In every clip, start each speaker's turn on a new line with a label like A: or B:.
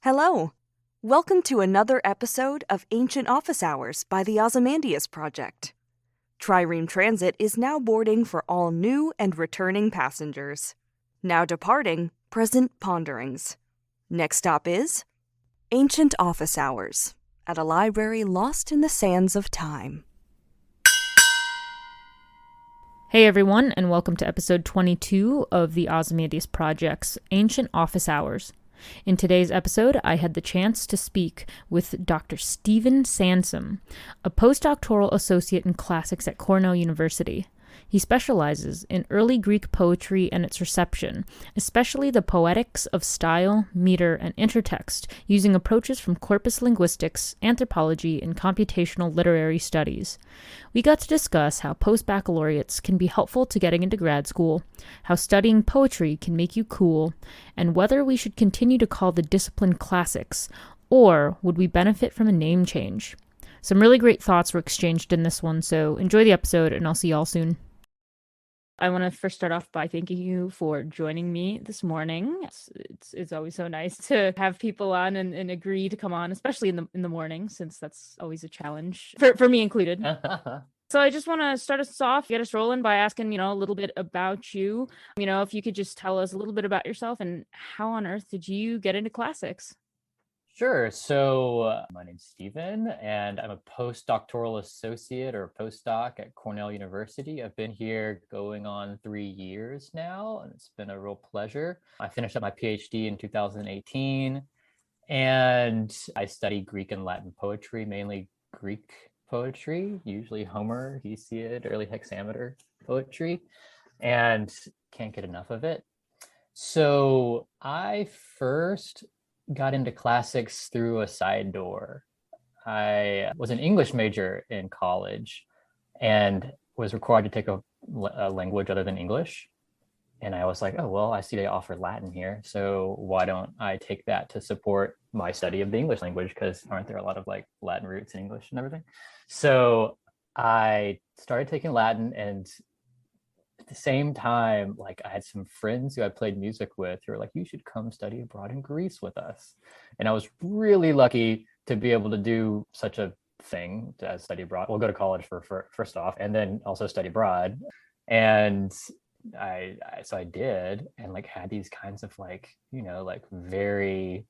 A: Hello. Welcome to another episode of Ancient Office Hours by the Ozymandias Project. Trireme Transit is now boarding for all new and returning passengers. Now departing, present ponderings. Next stop is Ancient Office Hours at a library lost in the sands of time.
B: Hey everyone, and welcome to episode 22 of the Ozymandias Project's Ancient Office Hours. In today's episode, I had the chance to speak with Dr. Stephen Sansom, a postdoctoral associate in classics at Cornell University. He specializes in early Greek poetry and its reception, especially the poetics of style, meter, and intertext, using approaches from corpus linguistics, anthropology, and computational literary studies. We got to discuss how post-baccalaureates can be helpful to getting into grad school, how studying poetry can make you cool, and whether we should continue to call the discipline classics, or would we benefit from a name change. Some really great thoughts were exchanged in this one, so enjoy the episode, and I'll see y'all soon. I want to first start off by thanking you for joining me this morning. It's always so nice to have people on and agree to come on, especially in the morning, since that's always a challenge for me included. So I just want to start us off, get us rolling by asking, a little bit about you. If you could just tell us a little bit about yourself and how on earth did you get into classics?
C: Sure. So my name's Stephen, and I'm a postdoctoral associate or postdoc at Cornell University. I've been here going on 3 years now, and it's been a real pleasure. I finished up my PhD in 2018, and I study Greek and Latin poetry, mainly Greek poetry, usually Homer, Hesiod, early hexameter poetry, and can't get enough of it. So I first got into classics through a side door. I was an English major in college and was required to take a language other than English. And I was like, oh, well, I see they offer Latin here. So why don't I take that to support my study of the English language? Because aren't there a lot of Latin roots in English and everything? So I started taking Latin, and at the same time, I had some friends who I played music with who were like, you should come study abroad in Greece with us. And I was really lucky to be able to do such a thing as study abroad. We'll go to college for first off, and then also study abroad. And so I did, and had these kinds of very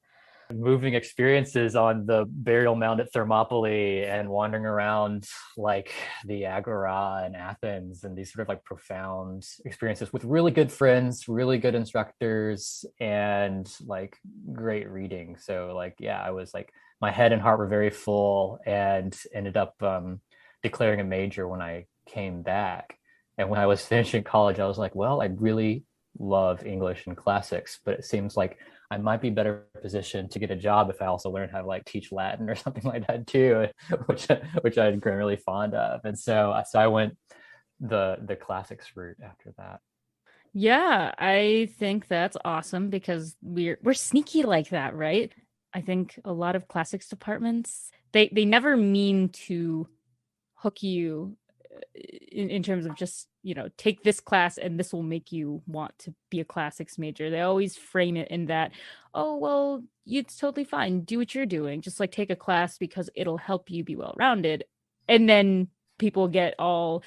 C: moving experiences on the burial mound at Thermopylae and wandering around the Agora in Athens, and these sort of profound experiences with really good friends, really good instructors, and great reading. So I was my head and heart were very full, and ended up declaring a major when I came back. And when I was finishing college, I was like, well, I really love English and classics, but it seems like I might be better positioned to get a job if I also learn how to teach Latin or something like that too, which I'd grown really fond of. And so I went the classics route after that.
B: Yeah, I think that's awesome because we're sneaky like that, right? I think a lot of classics departments, they never mean to hook you in terms of just, take this class and this will make you want to be a classics major. They always frame it in that, oh, well, it's totally fine. Do what you're doing. Just take a class because it'll help you be well-rounded. And then people get all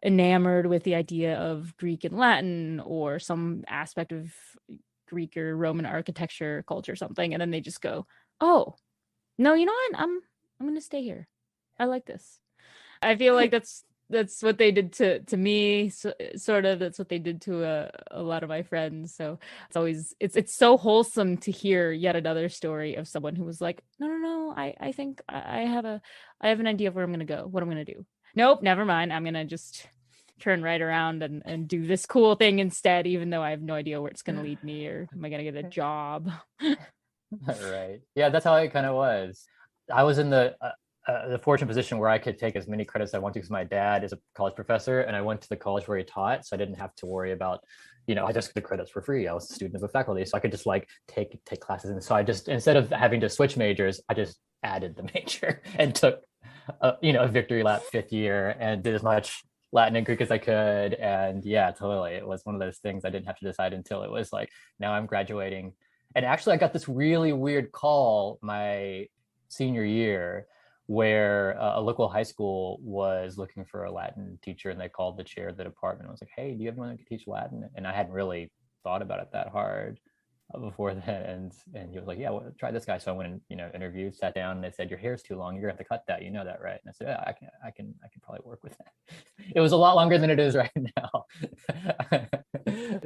B: enamored with the idea of Greek and Latin or some aspect of Greek or Roman architecture, culture, something. And then they just go, oh, no, you know what? I'm going to stay here. I like this. I feel like that's what they did to me, sort of. That's what they did to a lot of my friends. So it's always it's so wholesome to hear yet another story of someone who was like, no, I think I have an idea of where I'm gonna go, what I'm gonna do. Nope, never mind. I'm gonna just turn right around and do this cool thing instead, even though I have no idea where it's gonna lead me, or am I gonna get a job?
C: Right. Yeah, that's how it kind of was. I was in the fortunate position where I could take as many credits as I want to because my dad is a college professor, and I went to the college where he taught, so I didn't have to worry about, I just the credits for free. I was a student of the faculty, so I could just take classes. And so I just, instead of having to switch majors, I just added the major and took a victory lap fifth year and did as much Latin and Greek as I could. And yeah, totally. It was one of those things I didn't have to decide until it was now I'm graduating And actually, I got this really weird call my senior year where a local high school was looking for a Latin teacher, and they called the chair of the department and was like, hey, do you have anyone that can teach Latin? And I hadn't really thought about it that hard before then. And he was like, yeah, well, try this guy. So I went and, interviewed, sat down, and they said, your hair's too long. You're gonna have to cut that. You know that, right? And I said, yeah, I can probably work with that. It was a lot longer than it is right now.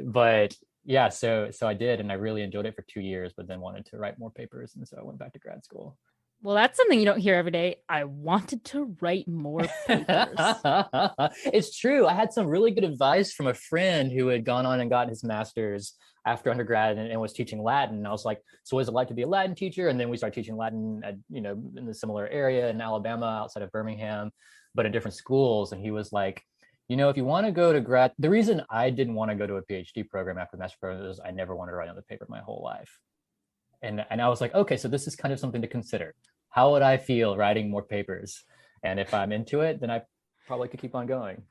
C: But yeah, so I did, and I really enjoyed it for 2 years, but then wanted to write more papers. And so I went back to grad school.
B: Well, that's something you don't hear every day. I wanted to write more papers.
C: It's true. I had some really good advice from a friend who had gone on and got his master's after undergrad and was teaching Latin. And I was like, so what is it like to be a Latin teacher? And then we started teaching Latin at, in the similar area in Alabama, outside of Birmingham, but in different schools. And he was like, if you want to go to grad, the reason I didn't want to go to a PhD program after the master's program is I never wanted to write another paper my whole life. And I was like, okay, so this is kind of something to consider. How would I feel writing more papers? And if I'm into it, then I probably could keep on going.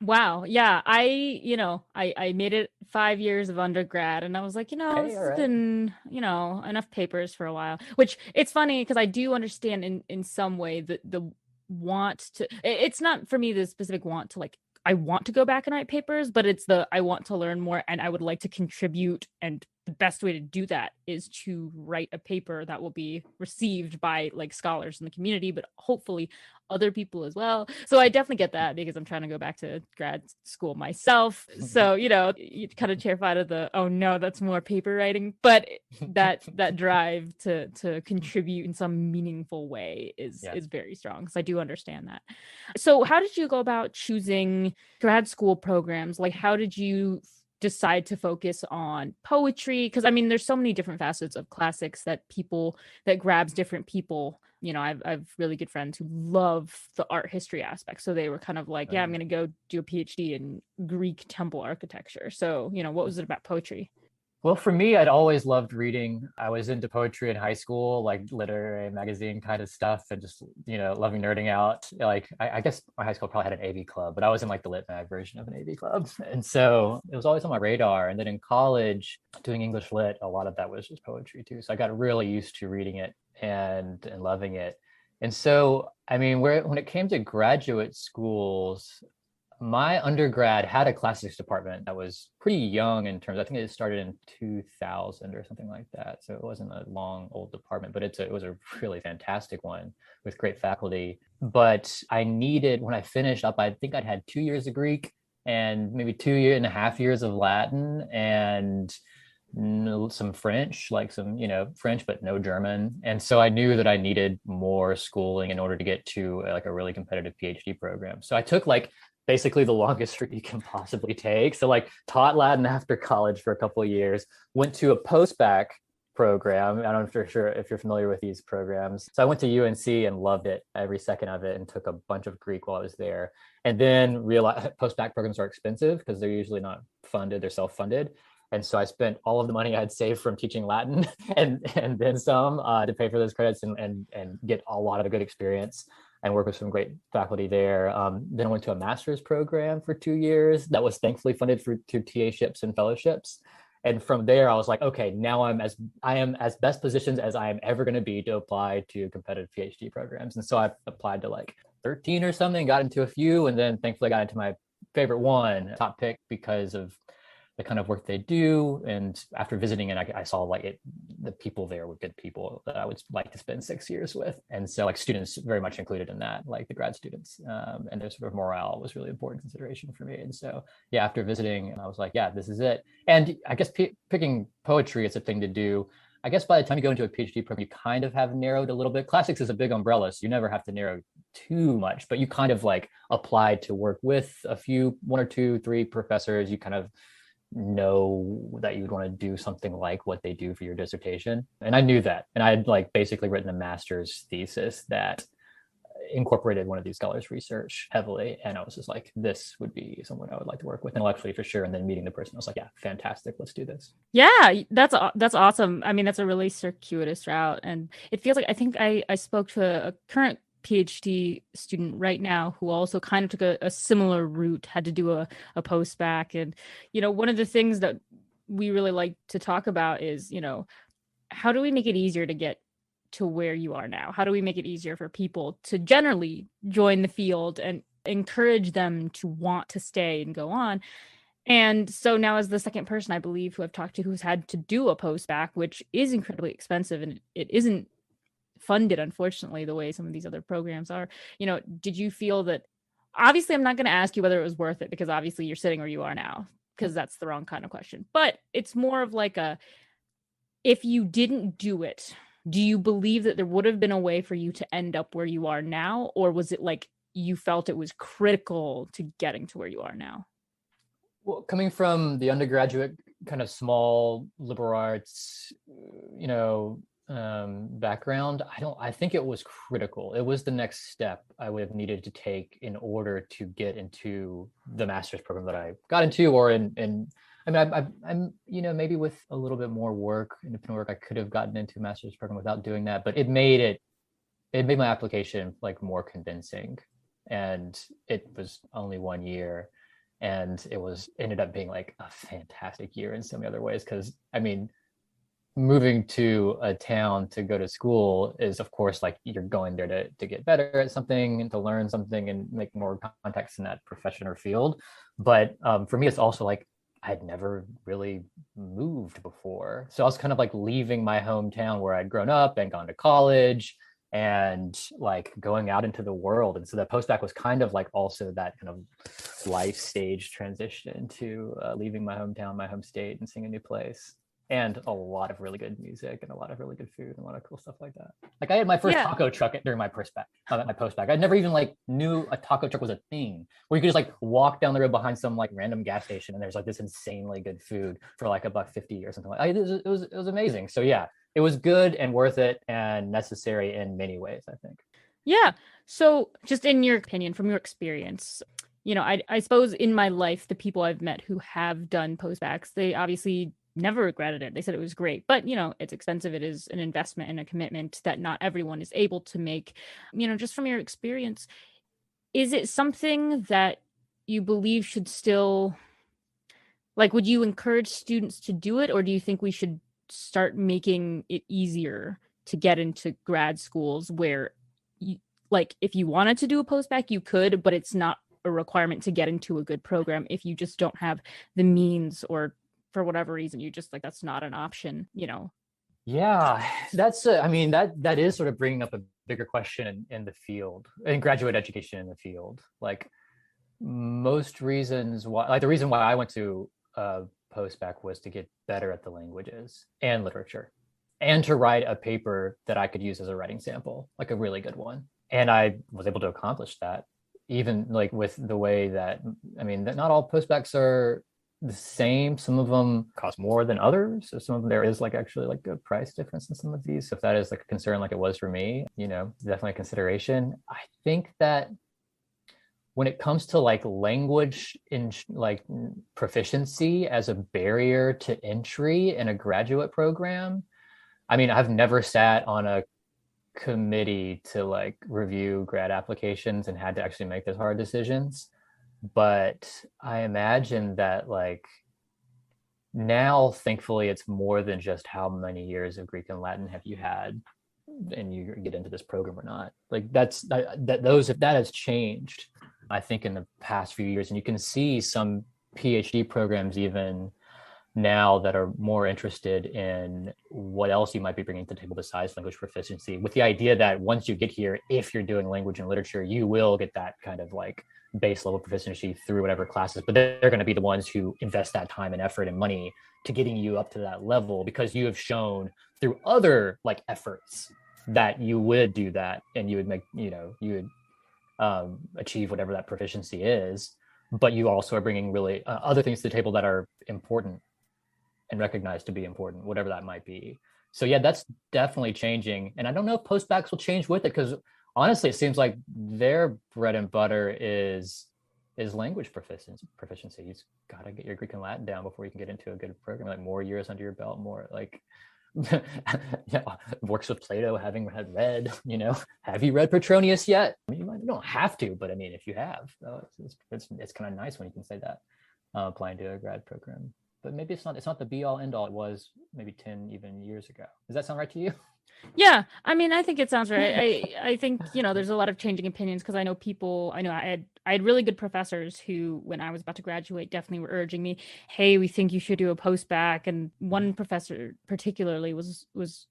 B: Wow. Yeah. I made it 5 years of undergrad, and I was like, this has been, enough papers for a while, which it's funny because I do understand in some way the want to, it's not for me the specific want to like, I want to go back and write papers, but it's I want to learn more and I would like to contribute. And the best way to do that is to write a paper that will be received by like scholars in the community, but hopefully other people as well. So I definitely get that because I'm trying to go back to grad school myself. So, you're kind of terrified of oh no, that's more paper writing, but that drive to contribute in some meaningful way is very strong. So I do understand that. So how did you go about choosing grad school programs? Like, how did you decide to focus on poetry? Because there's so many different facets of classics that grabs different people. I've really good friends who love the art history aspect, so they were kind of like, I'm going to go do a PhD in Greek temple architecture. So what was it about poetry?
C: Well, for me, I'd always loved reading. I was into poetry in high school, like literary magazine kind of stuff, and just, loving nerding out. Like, I guess my high school probably had an AV club, but I was in like the lit mag version of an AV club. And so it was always on my radar. And then in college, doing English lit, a lot of that was just poetry too. So I got really used to reading it and loving it. And so, when it came to graduate schools, my undergrad had a classics department that was pretty young in terms, I think it started in 2000 or something like that. So it wasn't a long old department, but it was a really fantastic one with great faculty. But I needed, when I finished up, I think I'd had 2 years of Greek and maybe 2.5 years of Latin and some French, like some, French, but no German. And so I knew that I needed more schooling in order to get to like a really competitive PhD program. So I took basically the longest route you can possibly take. So taught Latin after college for a couple of years, went to a postbac program. I don't know if you're familiar with these programs. So I went to UNC and loved it, every second of it, and took a bunch of Greek while I was there. And then realized postbac programs are expensive because they're usually not funded, they're self-funded. And so I spent all of the money I had saved from teaching Latin and then some to pay for those credits and get a lot of good experience and work with some great faculty there. Then I went to a master's program for 2 years that was thankfully funded through TAships and fellowships. And from there, I was like, okay, now I am as best positioned as I am ever going to be to apply to competitive PhD programs. And so I applied to 13 or something, got into a few, and then thankfully got into my favorite one, top pick, because of the kind of work they do. And after visiting it, I saw the people there were good people that I would like to spend 6 years with. And so students very much included in that, like the grad students, and their sort of morale was really important consideration for me. And so, yeah, after visiting, I was like, yeah, this is it. And I guess picking poetry is a thing to do. I guess by the time you go into a PhD program, you kind of have narrowed a little bit. Classics is a big umbrella, so you never have to narrow too much, but you kind of apply to work with one or two, three professors. You kind of know that you would want to do something like what they do for your dissertation. And I knew that. And I had basically written a master's thesis that incorporated one of these scholars' research heavily. And I was just like, this would be someone I would like to work with intellectually for sure. And then meeting the person, I was like, yeah, fantastic. Let's do this.
B: Yeah, that's awesome. That's a really circuitous route. And it feels like, I think I spoke to a current PhD student right now who also kind of took a similar route, had to do a post-bac. And, one of the things that we really like to talk about is, how do we make it easier to get to where you are now? How do we make it easier for people to generally join the field and encourage them to want to stay and go on? And so now, as the second person I believe who I've talked to who's had to do a post-bac, which is incredibly expensive and it isn't funded, unfortunately, the way some of these other programs are, did you feel that, obviously I'm not going to ask you whether it was worth it, because obviously you're sitting where you are now, because that's the wrong kind of question, but it's more of like if you didn't do it, do you believe that there would have been a way for you to end up where you are now? Or was it like you felt it was critical to getting to where you are now?
C: Well, coming from the undergraduate kind of small liberal arts, background, I think it was critical. It was the next step I would have needed to take in order to get into the master's program that I got into, or I'm maybe with a little bit more work, independent work, I could have gotten into a master's program without doing that, but it made my application like more convincing. And it was only 1 year, and ended up being like a fantastic year in so many other ways. Because moving to a town to go to school is, of course, like you're going there to get better at something and to learn something and make more contacts in that profession or field. But for me, it's also like I'd never really moved before. So I was kind of like leaving my hometown where I'd grown up and gone to college, and like going out into the world. And so that postbac was kind of like also that kind of life stage transition to leaving my hometown, my home state, and seeing a new place. And a lot of really good music and a lot of really good food and a lot of cool stuff like that. Like I had my first taco truck during my postbac. I never even like knew a taco truck was a thing, where you could just like walk down the road behind some like random gas station and there's like this insanely good food for like $1.50 or something like that. It was amazing. So yeah, it was good and worth it and necessary in many ways, I think.
B: Yeah. So just in your opinion, from your experience, I suppose in my life, the people I've met who have done postbacs, they obviously never regretted it. They said it was great, but it's expensive. It is an investment and a commitment that not everyone is able to make. Just from your experience, is it something that you believe should still, like, would you encourage students to do it? Or do you think we should start making it easier to get into grad schools where if you wanted to do a postbac, you could, but it's not a requirement to get into a good program if you just don't have the means, or for whatever reason you just like that's not an option?
C: Yeah, that's that is sort of bringing up a bigger question in the field, in graduate education in the field. Like most reasons why, like the reason why I went to postbac was to get better at the languages and literature, and to write a paper that I could use as a writing sample, like a really good one. And I was able to accomplish that, even like with the way that that not all postbacs are the same. Some of them cost more than others. So some of them, there is like actually like a price difference in some of these. So if that is like a concern, like it was for me, definitely a consideration. I think that when it comes to like language in like proficiency as a barrier to entry in a graduate program, I've never sat on a committee to like review grad applications and had to actually make those hard decisions. But I imagine that like now, thankfully, it's more than just how many years of Greek and Latin have you had and you get into this program or not. Like if that has changed, I think, in the past few years. And you can see some PhD programs even now that are more interested in what else you might be bringing to the table besides language proficiency, with the idea that once you get here, if you're doing language and literature, you will get that kind of like base level proficiency through whatever classes, but they're going to be the ones who invest that time and effort and money to getting you up to that level, because you have shown through other like efforts that you would do that, and you would make, you would achieve whatever that proficiency is. But you also are bringing really other things to the table that are important and recognized to be important, whatever that might be. So yeah, that's definitely changing. And I don't know if postbacs will change with it, because honestly, it seems like their bread and butter is language proficiency. You've got to get your Greek and Latin down before you can get into a good program, like more years under your belt, more like works with Plato, having read, have you read Petronius yet? You don't have to, but if you have, it's kind of nice when you can say that, applying to a grad program. but maybe it's not the be all end all it was maybe 10 even years ago. Does that sound right to you?
B: Yeah, I mean, I think it sounds right. I think, there's a lot of changing opinions because I know I had really good professors who, when I was about to graduate, definitely were urging me, hey, we think you should do a post-bac. And one professor particularly was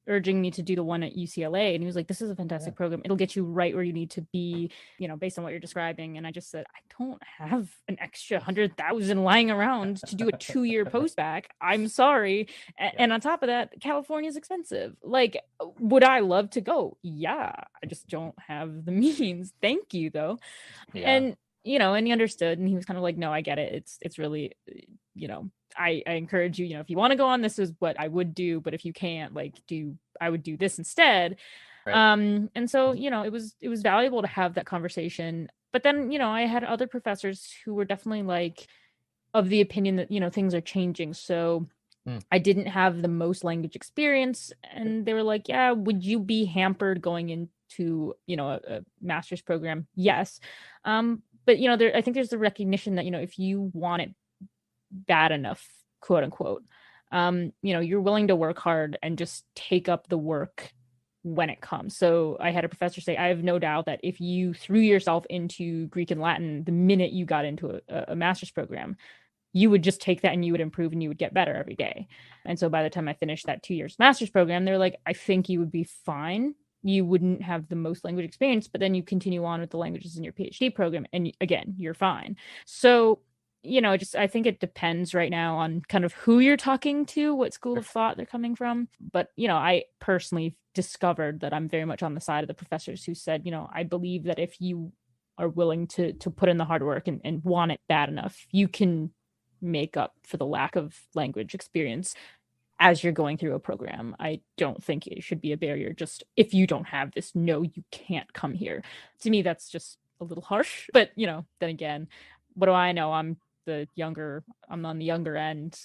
B: urging me to do the one at UCLA. And he was like, this is a fantastic program. It'll get you right where you need to be, based on what you're describing. And I just said, I don't have an extra 100,000 lying around to do a 2-year post-bac. I'm sorry. And on top of that, California is expensive. Like, would I love to go? Yeah, I just don't have the means. Thank you, though.
C: Yeah.
B: And and he understood, and he was kind of like, no, I get it. It's really, I encourage you, if you want to go on, this is what I would do. But if you can't, I would do this instead. Right. And so, it was valuable to have that conversation. But then, I had other professors who were definitely like of the opinion that, things are changing. So I didn't have the most language experience, and they were like, yeah, would you be hampered going into, a master's program? Yes. But, I think there's the recognition that, if you want it bad enough, quote unquote, you're willing to work hard and just take up the work when it comes. So I had a professor say, I have no doubt that if you threw yourself into Greek and Latin the minute you got into a master's program, you would just take that and you would improve and you would get better every day. And so by the time I finished that 2 years master's program, they're like, I think you would be fine. You wouldn't have the most language experience, but then you continue on with the languages in your PhD program. And again, you're fine. So, I think it depends right now on kind of who you're talking to, what school of thought they're coming from. But, I personally discovered that I'm very much on the side of the professors who said, I believe that if you are willing to put in the hard work and want it bad enough, you can make up for the lack of language experience as you're going through a program. I don't think it should be a barrier. Just if you don't have this, no, you can't come here. To me, that's just a little harsh. But, then again, what do I know? I'm on the younger end,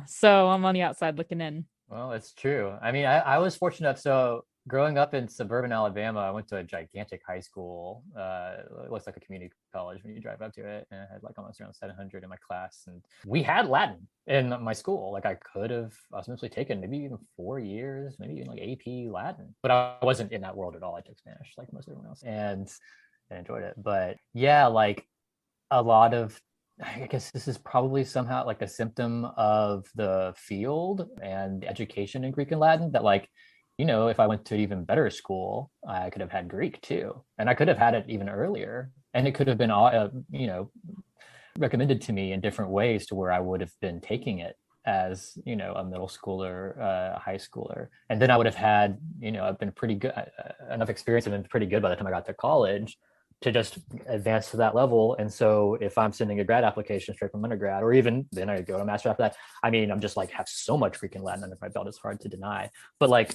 B: so I'm on the outside looking in.
C: Well, it's true. I mean, I was fortunate. So growing up in suburban Alabama, I went to a gigantic high school. It looks like a community college when you drive up to it. And I had like almost around 700 in my class. And we had Latin in my school. Like I was mostly taken maybe even 4 years, maybe even like AP Latin. But I wasn't in that world at all. I took Spanish like most everyone else and I enjoyed it. But yeah, like a lot of, I guess this is probably somehow like a symptom of the field and education in Greek and Latin that like, if I went to an even better school, I could have had Greek too. And I could have had it even earlier. And it could have been, recommended to me in different ways to where I would have been taking it as, a middle schooler, a high schooler. And then I would have had, I've been pretty good, enough experience and been pretty good by the time I got to college to just advance to that level. And so if I'm sending a grad application straight from undergrad, or even then I go to master after that, I mean, I'm just like have so much Greek and Latin under my belt, it's hard to deny. But like,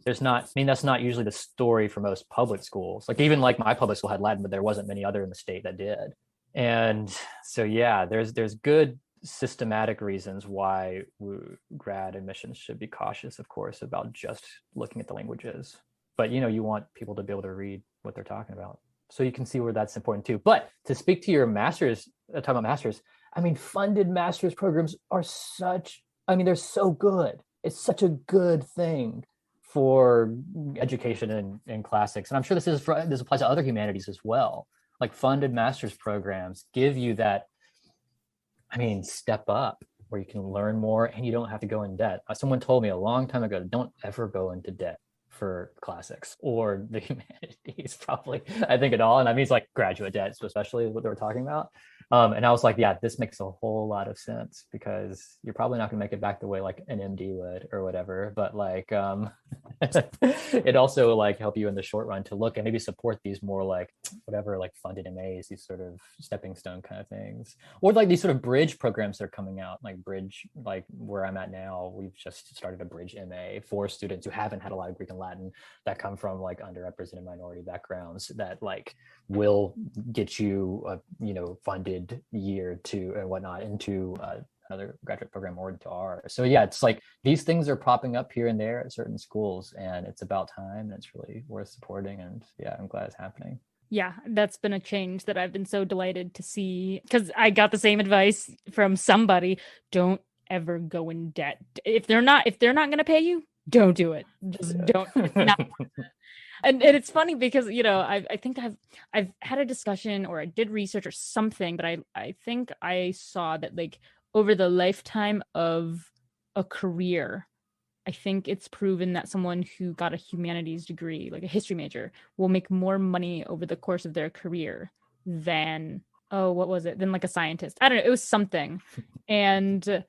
C: that's not usually the story for most public schools. Like even like my public school had Latin, but there wasn't many other in the state that did. And so, yeah, there's good systematic reasons why grad admissions should be cautious, of course, about just looking at the languages. But, you want people to be able to read what they're talking about. So you can see where that's important too. But to speak to your master's, talking about master's, I mean, funded master's programs are they're so good. It's such a good thing for education in classics. And I'm sure this applies to other humanities as well. Like funded master's programs give you that, step up where you can learn more and you don't have to go in debt. Someone told me a long time ago, don't ever go into debt for classics or the humanities, probably, I think at all. And that means like graduate debt, especially what they were talking about. And I was like, yeah, this makes a whole lot of sense because you're probably not going to make it back the way like an MD would or whatever. But like, it also like help you in the short run to look and maybe support these more like whatever, like funded MAs, these sort of stepping stone kind of things, or like these sort of bridge programs that are coming out, like bridge, like where I'm at now, we've just started a bridge MA for students who haven't had a lot of Greek and Latin that come from like underrepresented minority backgrounds that like will get you funded year to and whatnot into another graduate program or into ours. So yeah, it's like these things are popping up here and there at certain schools and it's about time and it's really worth supporting. And yeah, I'm glad it's happening.
B: Yeah, that's been a change that I've been so delighted to see because I got the same advice from somebody. Don't ever go in debt. If they're not going to pay you, don't do it. Just don't. It's not. And it's funny because, you know, I think I've had a discussion, or I did research or something, but I think I saw that, like, over the lifetime of a career, I think it's proven that someone who got a humanities degree, like a history major, will make more money over the course of their career than, what was it? Than like a scientist. I don't know. It was something. And,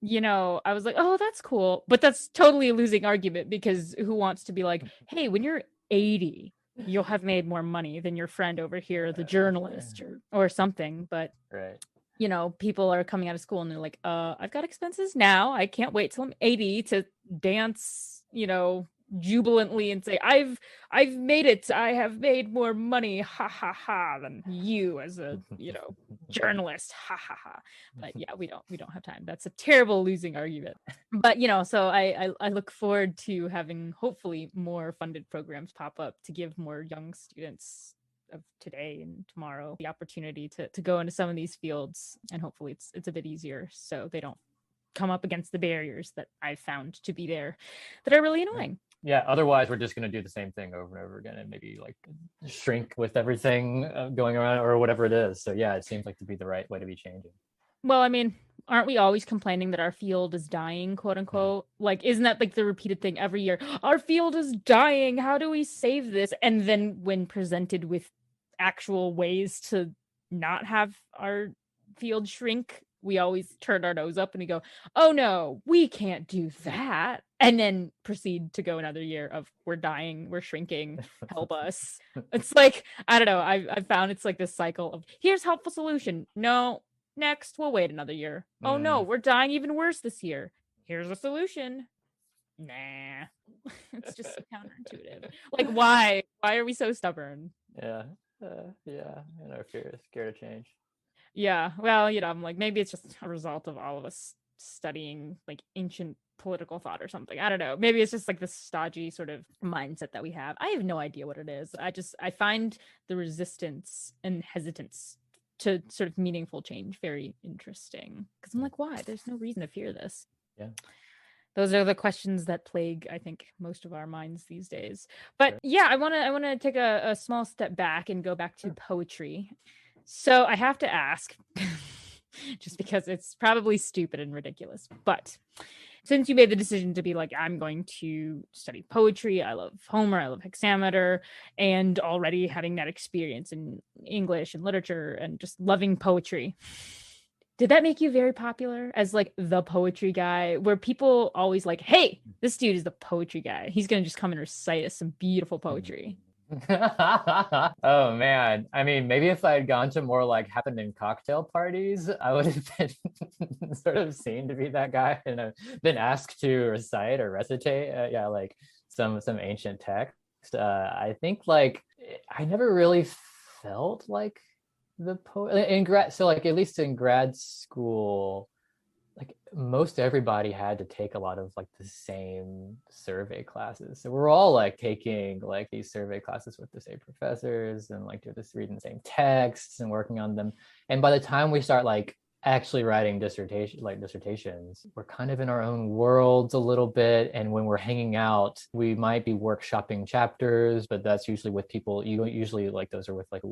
B: you know, I was like, oh, that's cool. But that's totally a losing argument, because who wants to be like, hey, when you're 80, you'll have made more money than your friend over here, the journalist or something. But
C: right.
B: You know, people are coming out of school and they're like, I've got expenses now. I can't wait till I'm 80 to dance, you know, jubilantly and say, I've made it. I have made more money, ha ha ha, than you as a, you know, journalist, ha ha ha. But yeah, we don't have time. That's a terrible losing argument. But, you know, so I look forward to having hopefully more funded programs pop up to give more young students of today and tomorrow the opportunity to go into some of these fields, and hopefully it's a bit easier, so they don't come up against the barriers that I've found to be there that are really annoying.
C: Yeah, otherwise we're just going to do the same thing over and over again, and maybe like shrink with everything going around or whatever it is. So yeah, it seems like to be the right way to be changing.
B: Well, I mean, aren't we always complaining that our field is dying, quote unquote? Like, isn't that like the repeated thing every year? Our field is dying. How do we save this? And then when presented with actual ways to not have our field shrink, we always turn our nose up and we go, oh no, we can't do that. And then proceed to go another year of, we're dying, we're shrinking, help us. It's like, I don't know. I've found it's like this cycle of, here's helpful solution. No, next, we'll wait another year. Oh no, we're dying even worse this year. Here's a solution. Nah. It's just so counterintuitive. Like, why are we so stubborn?
C: Yeah, and our fear is scared of change.
B: Yeah, well, you know, I'm like, maybe it's just a result of all of us studying like ancient political thought or something. I don't know. Maybe it's just like this stodgy sort of mindset that we have. I have no idea what it is. I find the resistance and hesitance to sort of meaningful change very interesting, because I'm like, why? There's no reason to fear this.
C: Yeah.
B: Those are the questions that plague, I think, most of our minds these days. But yeah, I want to take a small step back and go back to poetry. So I have to ask, just because it's probably stupid and ridiculous, but since you made the decision to be like, I'm going to study poetry, I love Homer, I love hexameter, and already having that experience in English and literature and just loving poetry, did that make you very popular as like the poetry guy, where people always like, hey, this dude is the poetry guy. He's going to just come and recite us some beautiful poetry.
C: Oh man, I mean, maybe if I had gone to more like happening cocktail parties, I would have been sort of seen to be that guy and have been asked to recite or recitate, like some ancient text. I think like I never really felt like the poet in grad. So like at least in grad school, like most everybody had to take a lot of like the same survey classes. So we're all like taking like these survey classes with the same professors and like just reading the same texts and working on them. And by the time we start like actually writing dissertations, we're kind of in our own worlds a little bit. And when we're hanging out, we might be workshopping chapters, but that's usually with people, usually like those are with like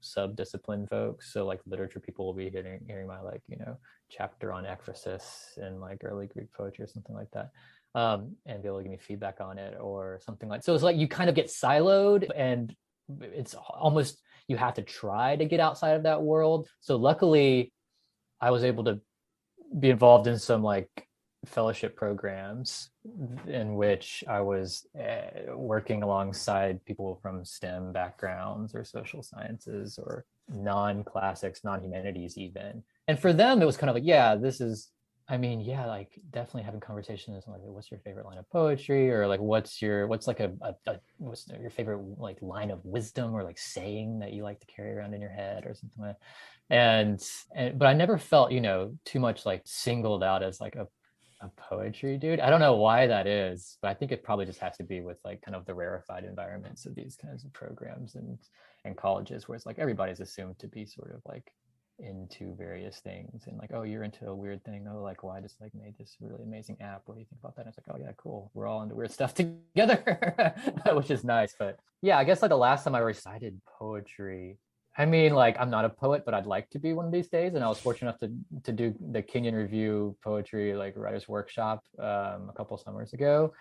C: sub-discipline folks. So like literature people will be hearing my like, you know, chapter on ekphrasis in like early Greek poetry or something like that. And be able to give me feedback on it or something like, so it's like you kind of get siloed, and it's almost, you have to try to get outside of that world. So luckily I was able to be involved in some like fellowship programs in which I was working alongside people from STEM backgrounds or social sciences or non-classics, non-humanities even. And for them, it was kind of like, yeah, this is, I mean, yeah, like definitely having conversations like, what's your favorite line of poetry, or like, what's your favorite like line of wisdom or like saying that you like to carry around in your head or something like that. And but I never felt, you know, too much like singled out as like a poetry dude. I don't know why that is, but I think it probably just has to be with like kind of the rarefied environments of these kinds of programs and colleges, where it's like everybody's assumed to be sort of like into various things and like, oh, you're into a weird thing. Oh, like, well, I just like made this really amazing app. What do you think about that? And it's like, oh yeah, cool. We're all into weird stuff together, which is nice. But yeah, I guess like the last time I recited poetry, I mean, like, I'm not a poet, but I'd like to be one of these days. And I was fortunate enough to do the Kenyon Review poetry like writers workshop a couple summers ago,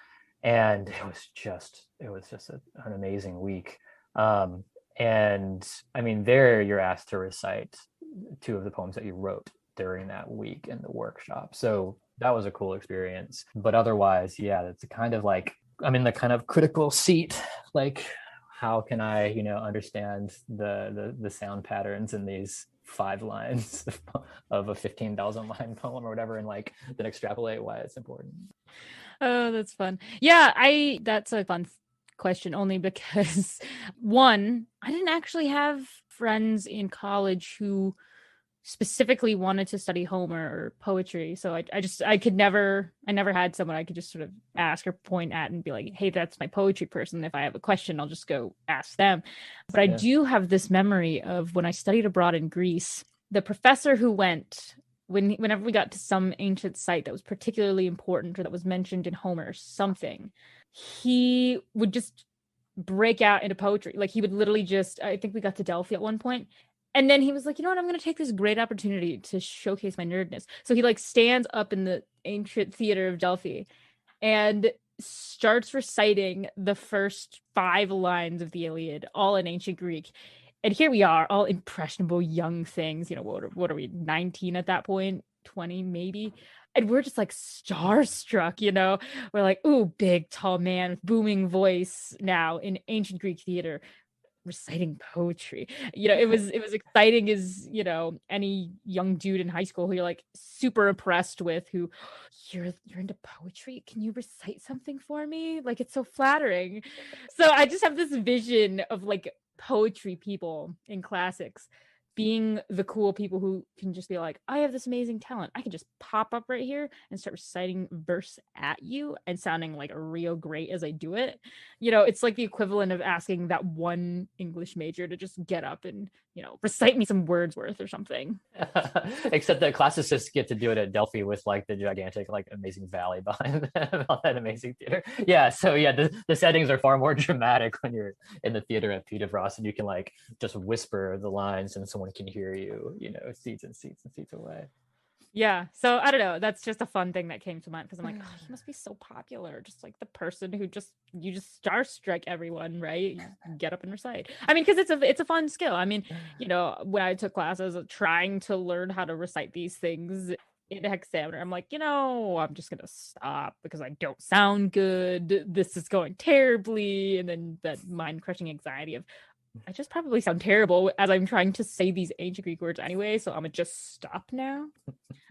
C: and it was just an amazing week. And I mean, there you're asked to recite two of the poems that you wrote during that week in the workshop. So that was a cool experience. But otherwise, yeah, it's kind of like I'm in the kind of critical seat, like how can I, understand the sound patterns in these 5 lines of a 15,000 line poem or whatever, and like then extrapolate why it's important.
B: Oh, that's fun. Yeah, that's a fun question only because one, I didn't actually have friends in college who specifically wanted to study Homer or poetry. So I never had someone I could just sort of ask or point at and be like, hey, that's my poetry person. If I have a question, I'll just go ask them. But I do have this memory of when I studied abroad in Greece, the professor who went, whenever we got to some ancient site that was particularly important or that was mentioned in Homer or something, he would just break out into poetry. Like he would literally I think we got to Delphi at one point. And then he was like, you know what, I'm going to take this great opportunity to showcase my nerdness. So he like stands up in the ancient theater of Delphi and starts reciting the first 5 lines of the Iliad, all in ancient Greek. And here we are, all impressionable young things. What are we, 19 at that point? 20 maybe? And we're just like starstruck, We're like, ooh, big, tall man with booming voice now in ancient Greek theater reciting poetry. It was exciting as, any young dude in high school who you're like super impressed with, who you're into poetry. Can you recite something for me? Like, it's so flattering. So I just have this vision of like poetry people in classics being the cool people who can just be like, I have this amazing talent. I can just pop up right here and start reciting verse at you and sounding like real great as I do it. It's like the equivalent of asking that one English major to just get up and, recite me some Wordsworth or something.
C: Except that classicists get to do it at Delphi with like the gigantic, like amazing valley behind them, all that amazing theater. Yeah. So yeah, the settings are far more dramatic when you're in the theater at Peter Ross and you can like just whisper the lines and someone can hear you, seats and seats and seats away.
B: Yeah. So I don't know. That's just a fun thing that came to mind because I'm like, oh, he must be so popular. Just like the person who you just starstruck everyone, right? You get up and recite. I mean, because it's a fun skill. I mean, when I took classes trying to learn how to recite these things in hexameter, I'm like, I'm just gonna stop because I don't sound good. This is going terribly, and then that mind-crushing anxiety of, I just probably sound terrible as I'm trying to say these ancient Greek words anyway, so I'm gonna just stop now.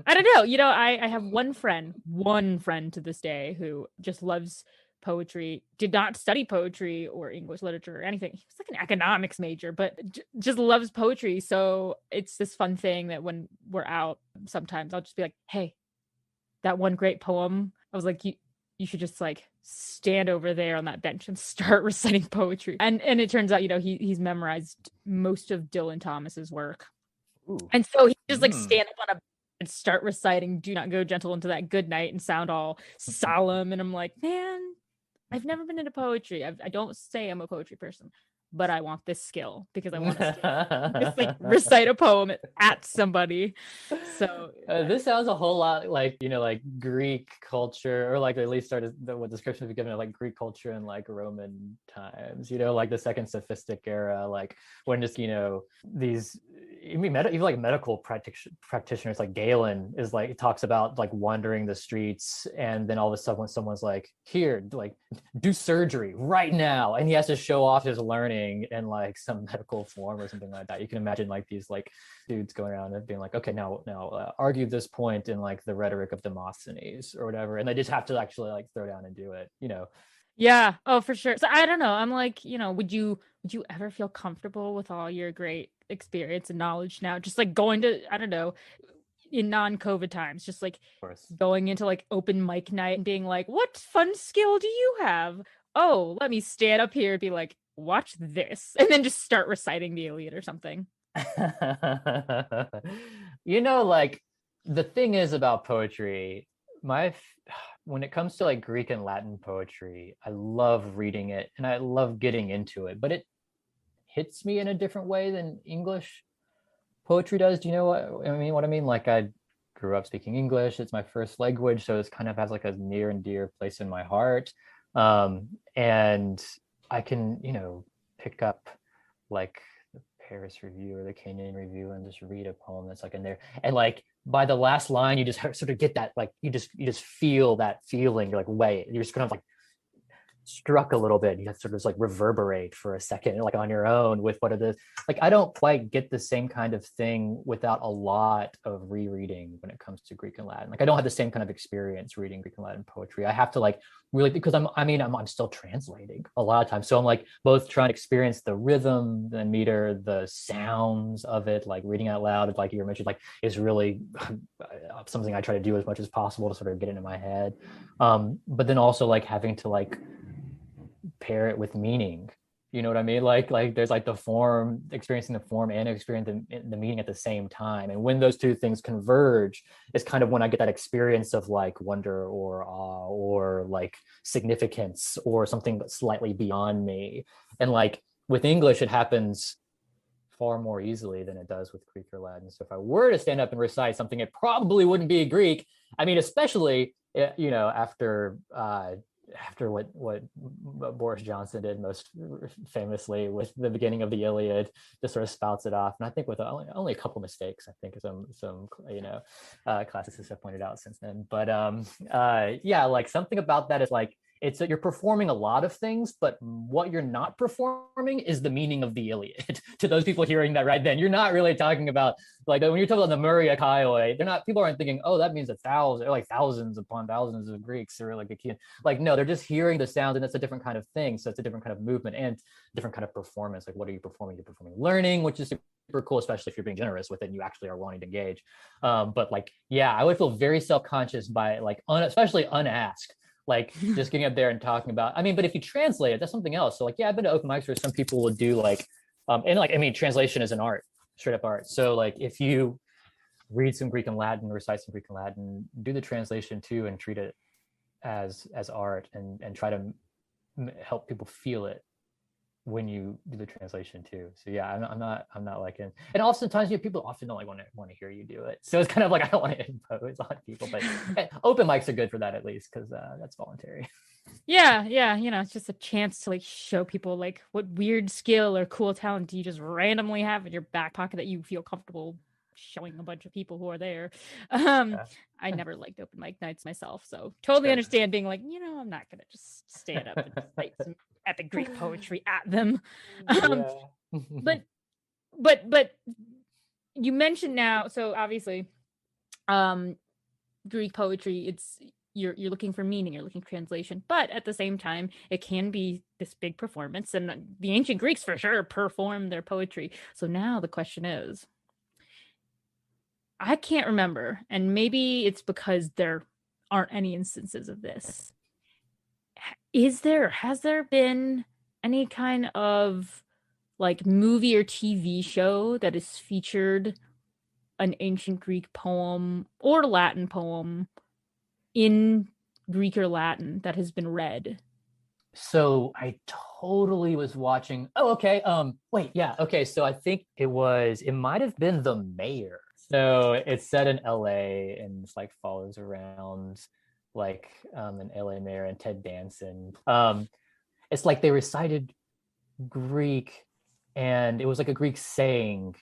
B: I don't know. I have one friend to this day who just loves poetry, did not study poetry or English literature or anything. He was like an economics major, but just loves poetry. So it's this fun thing that when we're out, sometimes I'll just be like, hey, that one great poem. I was like, you should just like stand over there on that bench and start reciting poetry. And it turns out, he's memorized most of Dylan Thomas's work. Ooh. And so he just like stand up on a and start reciting Do Not Go Gentle Into That Good Night and sound all solemn. And I'm like, man, I've never been into poetry. I don't say I'm a poetry person, but I want this skill because I want to just like recite a poem at somebody. So
C: this sounds a whole lot like, like Greek culture, or like at least started what description we've given of like Greek culture in like Roman times, like the second sophistic era, like when just, these, even like medical practitioners like Galen is like, talks about like wandering the streets, and then all of a sudden when someone's like, here, like do surgery right now, and he has to show off his learning in like some medical form or something like that. You can imagine like these like dudes going around and being like, okay, now argue this point in like the rhetoric of Demosthenes or whatever, and they just have to actually like throw down and do it.
B: Yeah. Oh, for sure. So I don't know. I'm like, would you ever feel comfortable with all your great experience and knowledge now, just like going to, I don't know, in non-COVID times, just like going into like open mic night and being like, what fun skill do you have? Oh, let me stand up here and be like, watch this, and then just start reciting the Iliad or something.
C: Like the thing is about poetry, my when it comes to like Greek and Latin poetry, I love reading it and I love getting into it, but it hits me in a different way than English poetry does. Do you know what I mean? Like I grew up speaking English. It's my first language, so it's kind of has like a near and dear place in my heart. And I can, pick up like the Paris Review or the Canadian Review and just read a poem that's like in there. And like by the last line, you just sort of get that, like you just feel that feeling. You're like, wait, you're just kind of like struck a little bit. You have to sort of just like reverberate for a second, like on your own with what it is. Like I don't quite get the same kind of thing without a lot of rereading when it comes to Greek and Latin. Like I don't have the same kind of experience reading Greek and Latin poetry. I have to like really, because I'm still translating a lot of times. So I'm like both trying to experience the rhythm, the meter, the sounds of it, like reading out loud, like you mentioned, like is really something I try to do as much as possible to sort of get into my head. But then also like having to like pair it with meaning, you know what I mean? Like there's like the form, experiencing the form and experiencing the meaning at the same time, and when those two things converge is kind of when I get that experience of like wonder or awe or like significance or something that's slightly beyond me. And like with English it happens far more easily than it does with Greek or Latin. So if I were to stand up and recite something, it probably wouldn't be Greek. I mean, especially after what Boris Johnson did most famously with the beginning of the Iliad, just sort of spouts it off, and I think with only a couple mistakes, I think some classicists have pointed out since then. But yeah, like something about that is like it's that you're performing a lot of things, but what you're not performing is the meaning of the Iliad. To those people hearing that right then, you're not really talking about like when you're talking about the Murray Akaioi, people aren't thinking, oh, that means 1,000 or like thousands upon thousands of Greeks or like no, they're just hearing the sound, and it's a different kind of thing. So it's a different kind of movement and different kind of performance. Like what are you performing? You're performing learning, which is super cool, especially if you're being generous with it and you actually are wanting to engage. But like, yeah, I would feel very self-conscious by like, especially unasked, like just getting up there and talking about, but if you translate it, that's something else. So like, yeah, I've been to open mics where some people will do like, and like, translation is an art, straight up art. So like, if you read some Greek and Latin, recite some Greek and Latin, do the translation too, and treat it as art, and try to help people feel it when you do the translation too. So yeah, I'm not like in, and oftentimes people often don't like want to hear you do it. So it's kind of like I don't want to impose on people, but open mics are good for that at least, because that's voluntary.
B: Yeah, it's just a chance to like show people like what weird skill or cool talent do you just randomly have in your back pocket that you feel comfortable showing a bunch of people who are there.
C: Yeah.
B: I never liked open mic nights myself, so totally understand being like, I'm not gonna just stand up and cite some epic Greek poetry at them. But you mentioned now, so obviously, Greek poetry, it's you're looking for meaning, you're looking for translation, but at the same time, it can be this big performance, and the ancient Greeks for sure perform their poetry. So now the question is, I can't remember, and maybe it's because there aren't any instances of this. Has there been any kind of like movie or TV show that has featured an ancient Greek poem or Latin poem in Greek or Latin that has been read?
C: So I totally was watching. Oh, okay. Wait, yeah. Okay. So I think it might have been The Mayor. So it's set in LA, and it's like follows around like an LA mayor and Ted Danson. It's like they recited Greek, and it was like a Greek saying,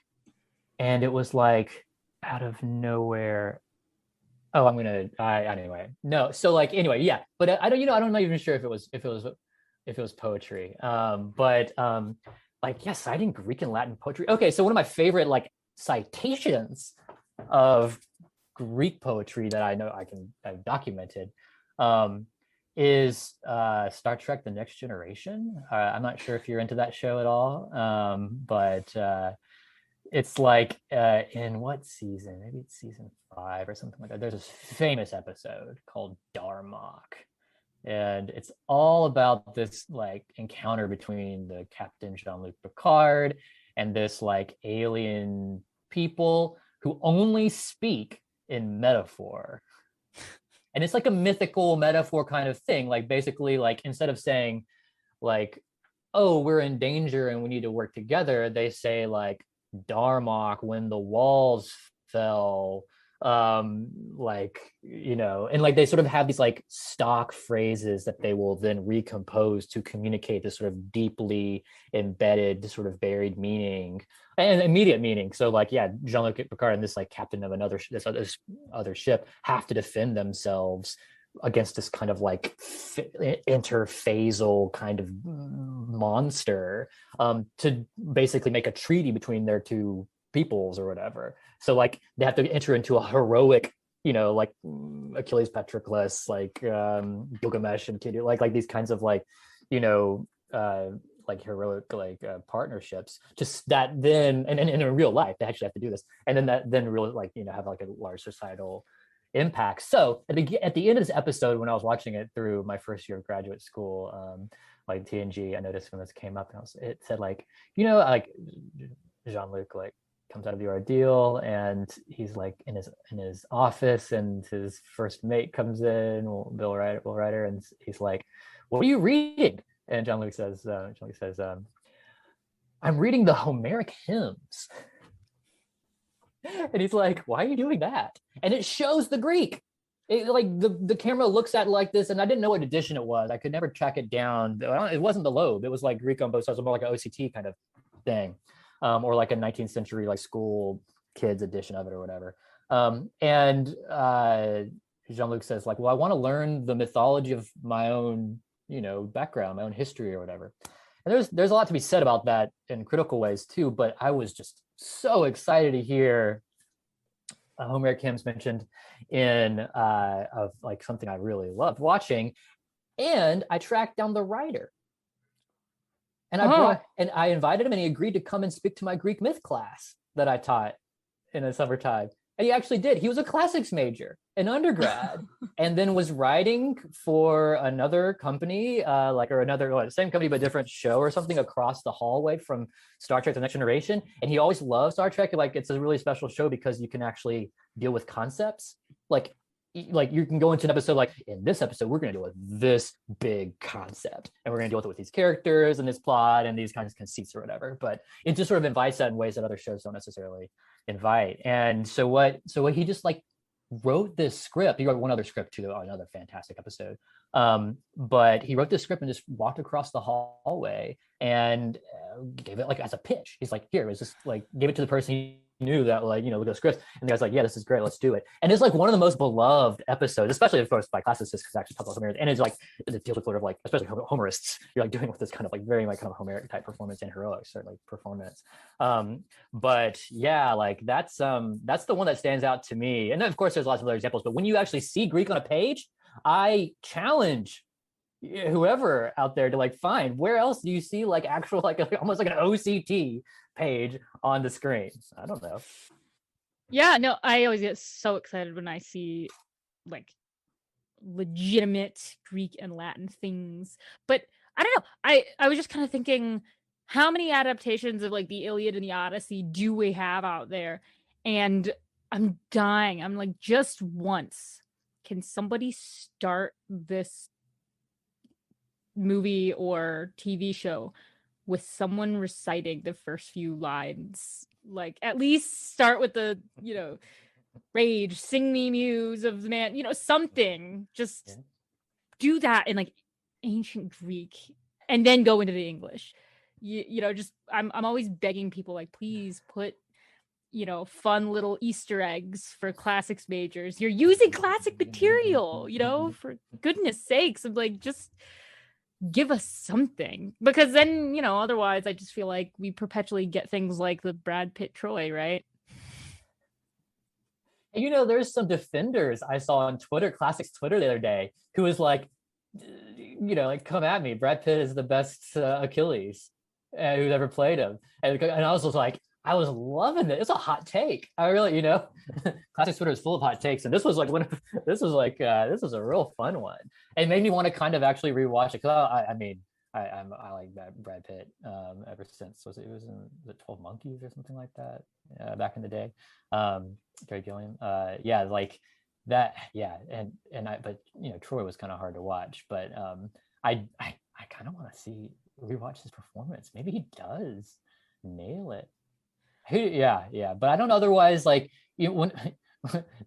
C: and it was like out of nowhere. Oh, anyway. No, so like anyway, yeah. But I'm not even sure if it was poetry. But like, yeah, citing Greek and Latin poetry. Okay, so one of my favorite like citations of Greek poetry that I know I've documented is Star Trek: The Next Generation. I'm not sure if you're into that show at all, but it's like in what season? Maybe it's season 5 or something like that. There's this famous episode called Darmok, And it's all about this like encounter between the Captain Jean-Luc Picard and this like alien people who only speak in metaphor. And it's like a mythical metaphor kind of thing. Like basically, like instead of saying like, oh, we're in danger and we need to work together, they say like Darmok when the walls fell, like, you know, and like they sort of have these like stock phrases that they will then recompose to communicate this sort of deeply embedded sort of buried meaning and immediate meaning. So like, yeah, Jean-Luc Picard and this like captain of this other ship have to defend themselves against this kind of like interphasal kind of monster, to basically make a treaty between their two peoples or whatever. So like they have to enter into a heroic, you know, like Achilles, Patroclus, like Gilgamesh and Kid, like these kinds of like, you know, like heroic like partnerships. Just that then, and in real life they actually have to do this, and then that then really like, you know, have like a large societal impact. So at the end of this episode, when I was watching it through my first year of graduate school, like TNG, I noticed when this came up, and it said like, you know, like Jean-Luc like comes out of the ordeal and he's like in his office and his first mate comes in, Will Ryder, and he's like, what are you reading? And Jean-Luc says, I'm reading the Homeric hymns. And he's like, why are you doing that? And it shows the Greek. It, like the camera looks at it like this, and I didn't know what edition it was. I could never track it down. It wasn't the Loeb. It was like Greek on both sides, more like an OCT kind of thing, or like a 19th century like school kids edition of it or whatever. And Jean-Luc says like, well, I want to learn the mythology of my own, you know, background, my own history or whatever. And there's a lot to be said about that in critical ways too, but I was just so excited to hear Homeric hymns mentioned in of like something I really loved watching. And I tracked down the writer. And I invited him, and he agreed to come and speak to my Greek myth class that I taught in the summertime. And he actually did. He was a classics major in undergrad, and then was writing for another company, same company but different show or something across the hallway from Star Trek: The Next Generation. And he always loved Star Trek. Like it's a really special show because you can actually deal with concepts. Like you can go into an episode like, in this episode we're going to deal with this big concept, and we're going to deal with these characters and this plot and these kinds of conceits or whatever. But it just sort of invites that in ways that other shows don't necessarily invite. And so what he just like wrote this script. He wrote one other script too, another fantastic episode. But he wrote this script and just walked across the hallway and gave it like as a pitch. He's like, here, it was just like, gave it to the person he knew that like, you know, look at the script, and the guy's like, yeah, this is great, let's do it. And it's like one of the most beloved episodes, especially of course by classicists, because it actually talks about Homeric, and it's like it deals with sort of like, especially Homerists, you're like doing with this kind of like very like kind of Homeric type performance and heroics or like performance. But yeah, like that's the one that stands out to me. And then of course there's lots of other examples, but when you actually see Greek on a page, I challenge whoever out there to like find where else do you see like actual like almost like an OCT page on the screen. I don't know.
D: Yeah, no, I always get so excited when I see like legitimate Greek and Latin things. But I don't know. I was just kind of thinking, how many adaptations of like the Iliad and the Odyssey do we have out there? And I'm dying. I'm like, just once, can somebody start this movie or TV show with someone reciting the first few lines? Like, at least start with the, you know, rage, sing me muse of the man, you know, something. Just do that in like ancient Greek and then go into the English. You know, just I'm always begging people like, please put, you know, fun little Easter eggs for classics majors. You're using classic material, you know, for goodness sakes. I'm like, just give us something, because then, you know, otherwise I just feel like we perpetually get things like the Brad Pitt Troy, right?
C: You know, there's some defenders I saw on Twitter, classics Twitter the other day, who was like, you know, like, come at me, Brad Pitt is the best Achilles who's ever played him. And I was just like, I was loving it. It's a hot take. I really, classic Twitter is full of hot takes, and this was like this was a real fun one. It made me want to kind of actually rewatch it because I like Brad Pitt ever since it was in the 12 Monkeys or something like that back in the day. Terry Gilliam. Yeah, like that. Yeah, but Troy was kind of hard to watch, but I kind of want to rewatch his performance. Maybe he does nail it. Yeah, but I don't otherwise like when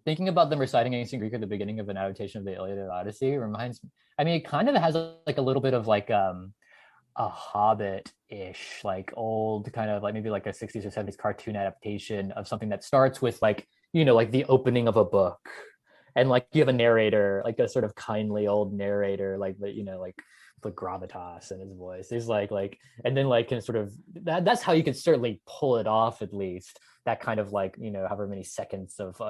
C: thinking about them reciting ancient Greek at the beginning of an adaptation of the Iliad and Odyssey reminds me. I mean, it kind of has like a little bit of like a Hobbit-ish, like old kind of like maybe like a 60s or 70s cartoon adaptation of something that starts with like like the opening of a book, and like you have a narrator, like a sort of kindly old narrator, like like the gravitas in his voice. He's like, and then like can sort of that's how you can certainly pull it off, at least that kind of like however many seconds of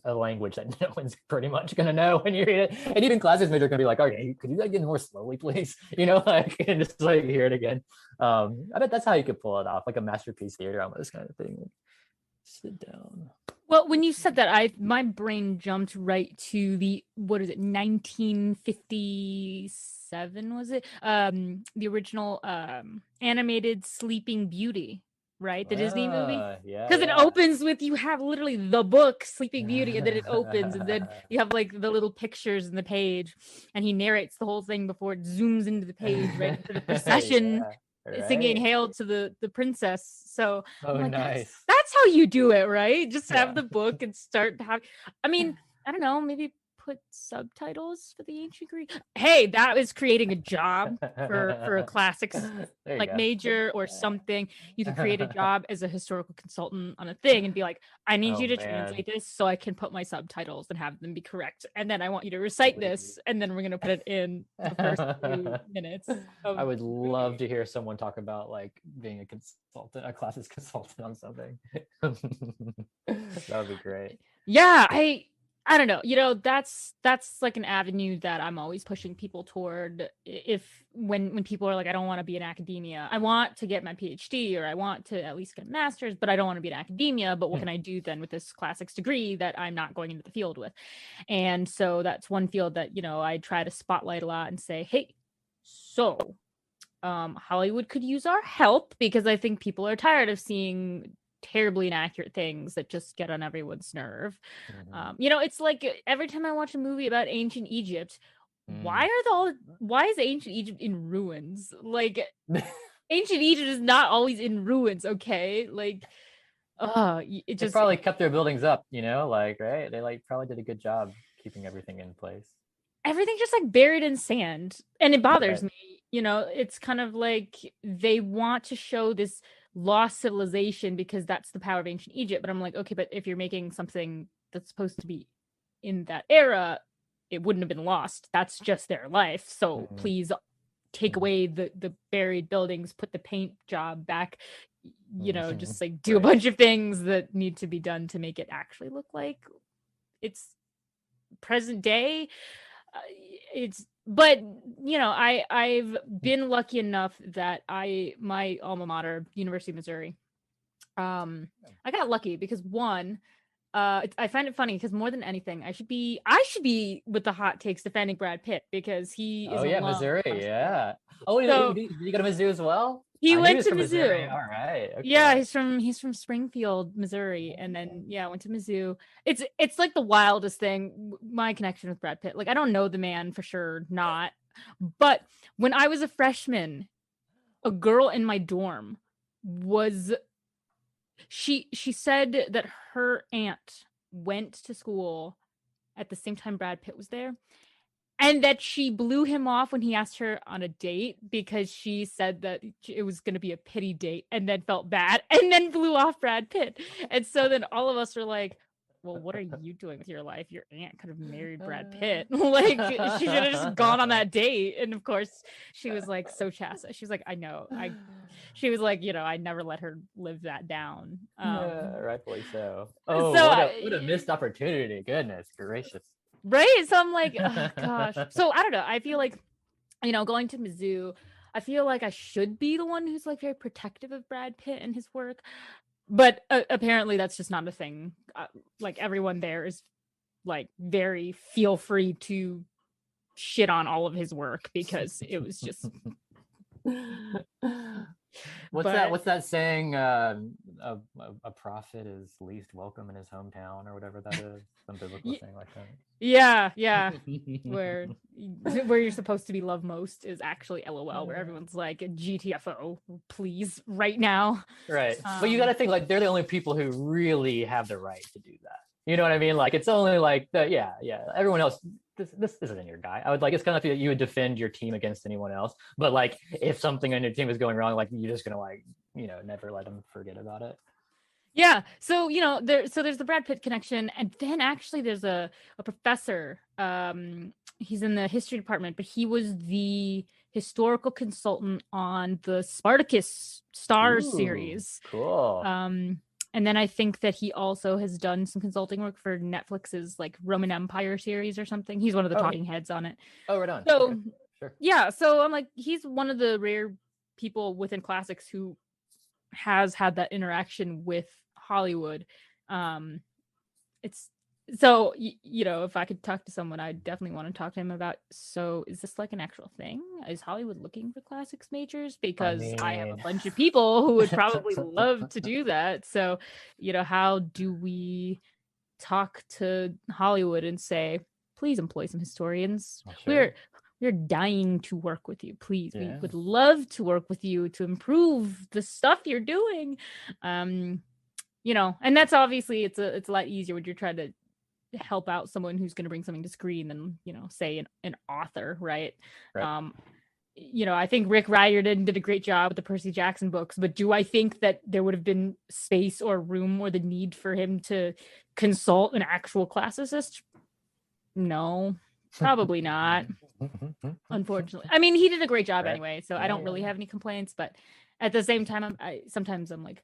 C: a language that no one's pretty much gonna know when you read it, and even classes major are gonna be like, okay, could you like get more slowly, please? Like and just like hear it again. I bet that's how you could pull it off, like a masterpiece theater almost kind of thing. Like, sit down.
D: Well, when you said that, my brain jumped right to the 1957 was it? The original animated Sleeping Beauty, right? The Disney movie.
C: Yeah.
D: Because it opens with you have literally the book Sleeping Beauty, and then it opens, and then you have like the little pictures in the page, and he narrates the whole thing before it zooms into the page, right into the procession.
C: Yeah. Right.
D: Singing "Hail to the Princess." So like,
C: nice.
D: That's how you do it, right? Just have the book and start to have. I mean, I don't know. Maybe put subtitles for the ancient Greek. Hey, that is creating a job for a classics like major or something. You can create a job as a historical consultant on a thing and be like, I need you to translate this so I can put my subtitles and have them be correct. And then I want you to recite this, and then we're gonna put it in the first few minutes.
C: I would love to hear someone talk about like being a consultant, a classics consultant on something. That would be great.
D: Yeah, I don't know, that's like an avenue that I'm always pushing people toward. When people are like, I don't want to be in academia, I want to get my PhD, or I want to at least get a master's, but I don't want to be in academia. But what can I do then with this classics degree that I'm not going into the field with? And so that's one field that, I try to spotlight a lot and say, hey, so Hollywood could use our help, because I think people are tired of seeing terribly inaccurate things that just get on everyone's nerve. It's like every time I watch a movie about ancient Egypt, why is ancient Egypt in ruins? Like ancient Egypt is not always in ruins, okay? Like it just
C: probably kept their buildings up, like, right? They like probably did a good job keeping everything in place.
D: Everything's just like buried in sand, and it bothers me. It's kind of like they want to show this lost civilization because that's the power of ancient Egypt. But I'm like, okay, but if you're making something that's supposed to be in that era, it wouldn't have been lost. That's just their life. So please take away the buried buildings, put the paint job back, just like do a bunch of things that need to be done to make it actually look like it's present day. But I've been lucky enough that my alma mater, University of Missouri, I got lucky because one, I find it funny because more than anything, I should be with the hot takes defending Brad Pitt, because he is
C: Missouri, yeah. Did you go to Mizzou as well?
D: He went to Mizzou.
C: All right. Okay.
D: Yeah, he's from Springfield, Missouri, and then went to Mizzou. It's like the wildest thing. My connection with Brad Pitt, like I don't know the man for sure, not. But when I was a freshman, a girl in my dorm she said that her aunt went to school at the same time Brad Pitt was there. And that she blew him off when he asked her on a date, because she said that it was going to be a pity date, and then felt bad, and then blew off Brad Pitt. And so then all of us were like, well, what are you doing with your life? Your aunt could have married Brad Pitt. Like, she should have just gone on that date. And of course, she was like so chastised. She was like, I know. She was like, I never let her live that down.
C: Rightfully so. Oh, so what a missed opportunity. Goodness gracious.
D: Right. So I'm like, oh gosh. So I don't know. I feel like, going to Mizzou, I feel like I should be the one who's like very protective of Brad Pitt and his work. But apparently that's just not a thing. Like everyone there is like very feel free to shit on all of his work because it was just
C: What's that saying? A prophet is least welcome in his hometown, or whatever that is. Some biblical thing like that.
D: Yeah. where you're supposed to be loved most is actually LOL, where everyone's like GTFO, please, right now.
C: Right. But you got to think like they're the only people who really have the right to do that. You know what I mean? Like it's only like yeah. Everyone else, this isn't your guy. I would like, it's kind of like you would defend your team against anyone else. But like if something on your team is going wrong, like you're just gonna like, never let them forget about it.
D: Yeah. So, there's the Brad Pitt connection. And then actually there's a professor. He's in the history department, but he was the historical consultant on the Spartacus Stars series.
C: Cool.
D: And then I think that he also has done some consulting work for Netflix's like Roman Empire series or something. He's one of the talking heads on it.
C: Oh, right on.
D: So,
C: okay. Sure.
D: Yeah. So I'm like, he's one of the rare people within classics who has had that interaction with Hollywood. It's so, if I could talk to someone, I definitely want to talk to him about, so is this like an actual thing? Is Hollywood looking for classics majors? Because I have a bunch of people who would probably love to do that. So, how do we talk to Hollywood and say, please employ some historians?
C: Sure.
D: We're dying to work with you. Please, we would love to work with you to improve the stuff you're doing. And that's obviously it's a lot easier when you're trying to help out someone who's going to bring something to screen than say an author, right? I think Rick Riordan did a great job with the Percy Jackson books, but do I think that there would have been space or room or the need for him to consult an actual classicist? No, probably not. Unfortunately, I mean, he did a great job anyway, so I don't really have any complaints. But at the same time, sometimes I'm like,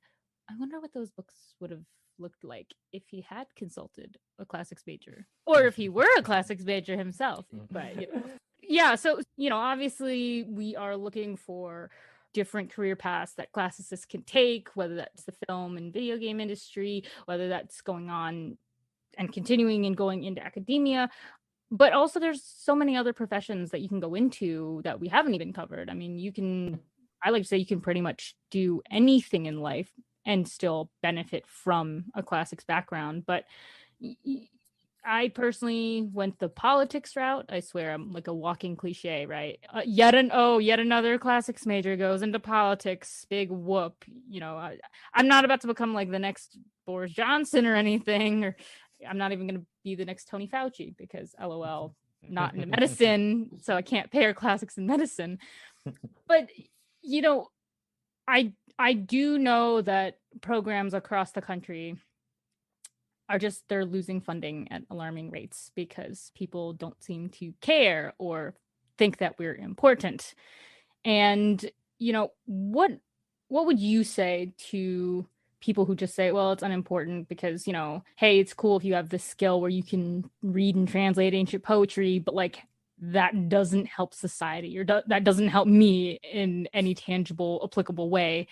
D: I wonder what those books would have looked like if he had consulted a classics major, or if he were a classics major himself. But so obviously we are looking for different career paths that classicists can take, whether that's the film and video game industry, whether that's going on and continuing and going into academia. But also there's so many other professions that you can go into that we haven't even covered. I mean, I like to say you can pretty much do anything in life and still benefit from a classics background. But I personally went the politics route. I swear I'm like a walking cliche, right? Yet another classics major goes into politics. Big whoop. I'm not about to become like the next Boris Johnson or anything, or I'm not even going to be the next Tony Fauci because LOL, not into medicine, so I can't pair classics in medicine. But, I do know that programs across the country are they're losing funding at alarming rates because people don't seem to care or think that we're important. And, what would you say to people who just say, well, it's unimportant because, hey, it's cool if you have this skill where you can read and translate ancient poetry, but like that doesn't help society, or that doesn't help me in any tangible, applicable way,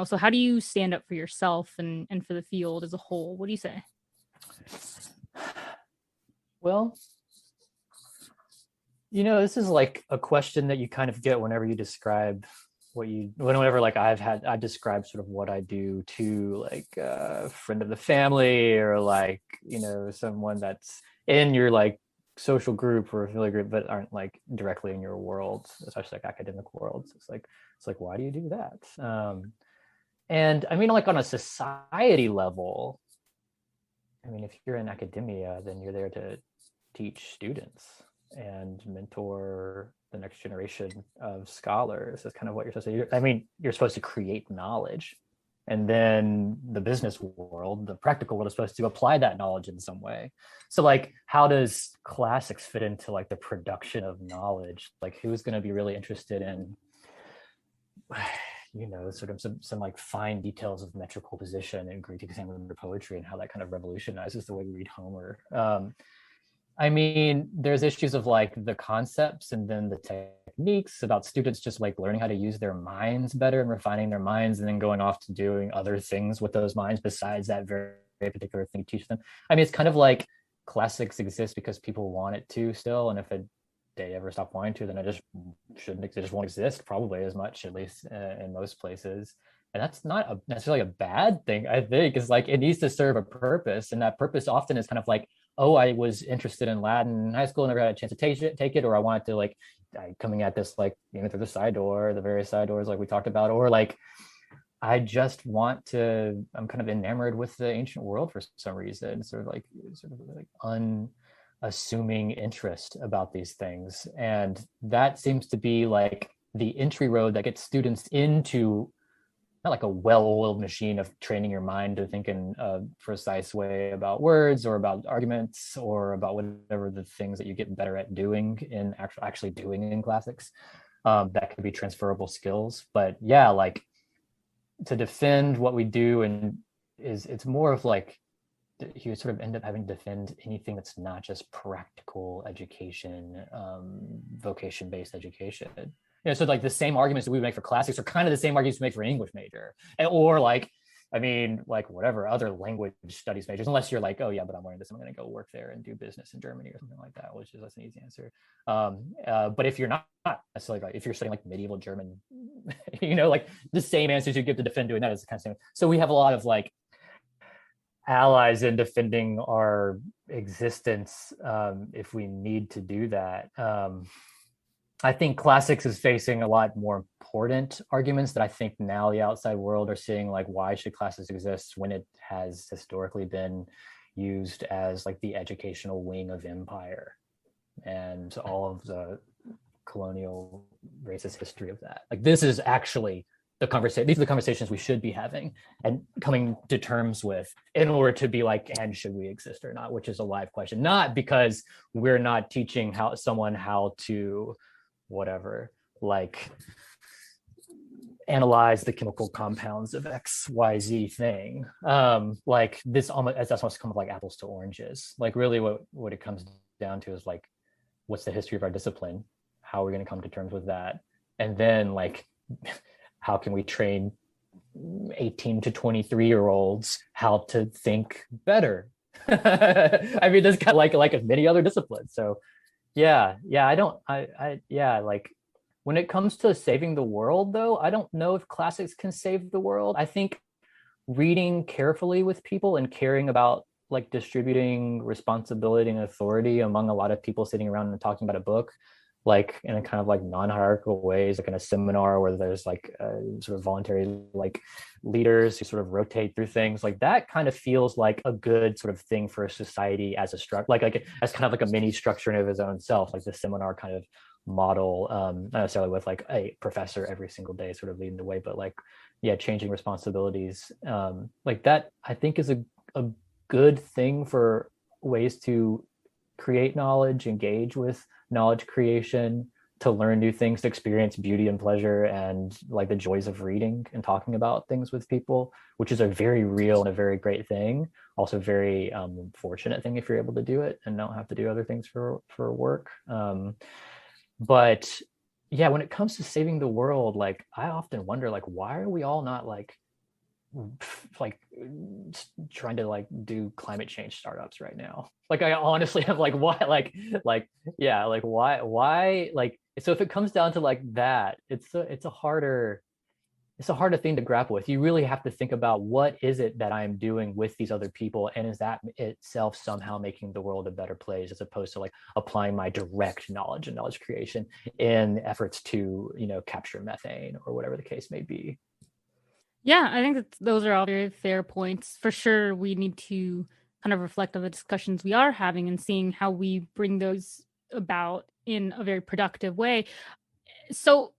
D: so how do you stand up for yourself and for the field as a whole? What do you say?
C: Well, this is like a question that you kind of get whenever you describe whenever like I describe sort of what I do to like a friend of the family, or like, someone that's in your like social group or affiliate group, but aren't like directly in your world, especially like academic worlds. It's like, why do you do that? And I mean, like on a society level, I mean, if you're in academia, then you're there to teach students and mentor the next generation of scholars. That's kind of what you're supposed to do. I mean, you're supposed to create knowledge, and then the business world, the practical world, is supposed to apply that knowledge in some way. So like, how does classics fit into like the production of knowledge? Like, who's going to be really interested in, sort of some like fine details of metrical position and Greek hexameter poetry, and how that kind of revolutionizes the way we read Homer. I mean, there's issues of like the concepts and then the techniques, about students just like learning how to use their minds better and refining their minds, and then going off to doing other things with those minds besides that very particular thing you teach them. I mean, it's kind of like classics exist because people want it to still, and if they ever stop wanting to, then it just shouldn't, they just won't exist probably as much, at least in most places. And that's not necessarily a bad thing, I think. It's like it needs to serve a purpose, and that purpose often is kind of like, oh, I was interested in Latin in high school, never had a chance to take it, or I wanted to like coming at this like through the side door, the various side doors like we talked about, or like I just want to, I'm kind of enamored with the ancient world for some reason, sort of like unassuming interest about these things. And that seems to be like the entry road that gets students into not like a well-oiled machine of training your mind to think in a precise way about words or about arguments or about whatever the things that you get better at doing in actually doing in classics. That could be transferable skills. But yeah, like to defend what we do, and it's more of like you sort of end up having to defend anything that's not just practical education, vocation-based education. So like the same arguments that we would make for classics are kind of the same arguments we make for an English major, or like, I mean, like whatever other language studies majors, unless you're like, oh yeah, but I'm wearing this, I'm going to go work there and do business in Germany or something like that, which is that's an easy answer. But if you're not necessarily like, if you're studying like medieval German, like the same answers you give to defend doing that is the kind of same. So we have a lot of like allies in defending our existence if we need to do that. I think classics is facing a lot more important arguments that I think now the outside world are seeing, like why should classics exist when it has historically been used as like the educational wing of empire and all of the colonial racist history of that. Like this is actually the conversation, these are the conversations we should be having and coming to terms with in order to be like, and should we exist or not, which is a live question, not because we're not teaching someone how to whatever, like analyze the chemical compounds of XYZ thing. Like this almost, that's almost kind of like apples to oranges. Like really what it comes down to is like, what's the history of our discipline? How are we going to come to terms with that? And then like, how can we train 18 to 23-year-olds how to think better? I mean, that's kind of like many other disciplines. So yeah, like when it comes to saving the world though, I don't know if classics can save the world. I think reading carefully with people and caring about like distributing responsibility and authority among a lot of people sitting around and talking about a book, like in a kind of like non-hierarchical ways, like in a seminar where there's like sort of voluntary like leaders who sort of rotate through things, like that kind of feels like a good sort of thing for a society as a structure, like as kind of like a mini structure in of its own self, like the seminar kind of model, not necessarily with like a professor every single day sort of leading the way, but like, yeah, changing responsibilities, like that I think is a good thing for ways to create knowledge, engage with knowledge creation, to learn new things, to experience beauty and pleasure and like the joys of reading and talking about things with people, which is a very real and a very great thing. Also very fortunate thing if you're able to do it and don't have to do other things for work. But yeah, when it comes to saving the world, like I often wonder, like, why are we all not like trying to like do climate change startups right now? Like I honestly have like, why, yeah, like why, like, so if it comes down to like that, it's a harder thing to grapple with. You really have to think about what is it that I'm doing with these other people, and is that itself somehow making the world a better place, as opposed to like applying my direct knowledge and knowledge creation in efforts to, capture methane or whatever the case may be.
D: Yeah, I think that those are all very fair points. For sure, we need to kind of reflect on the discussions we are having and seeing how we bring those about in a very productive way. So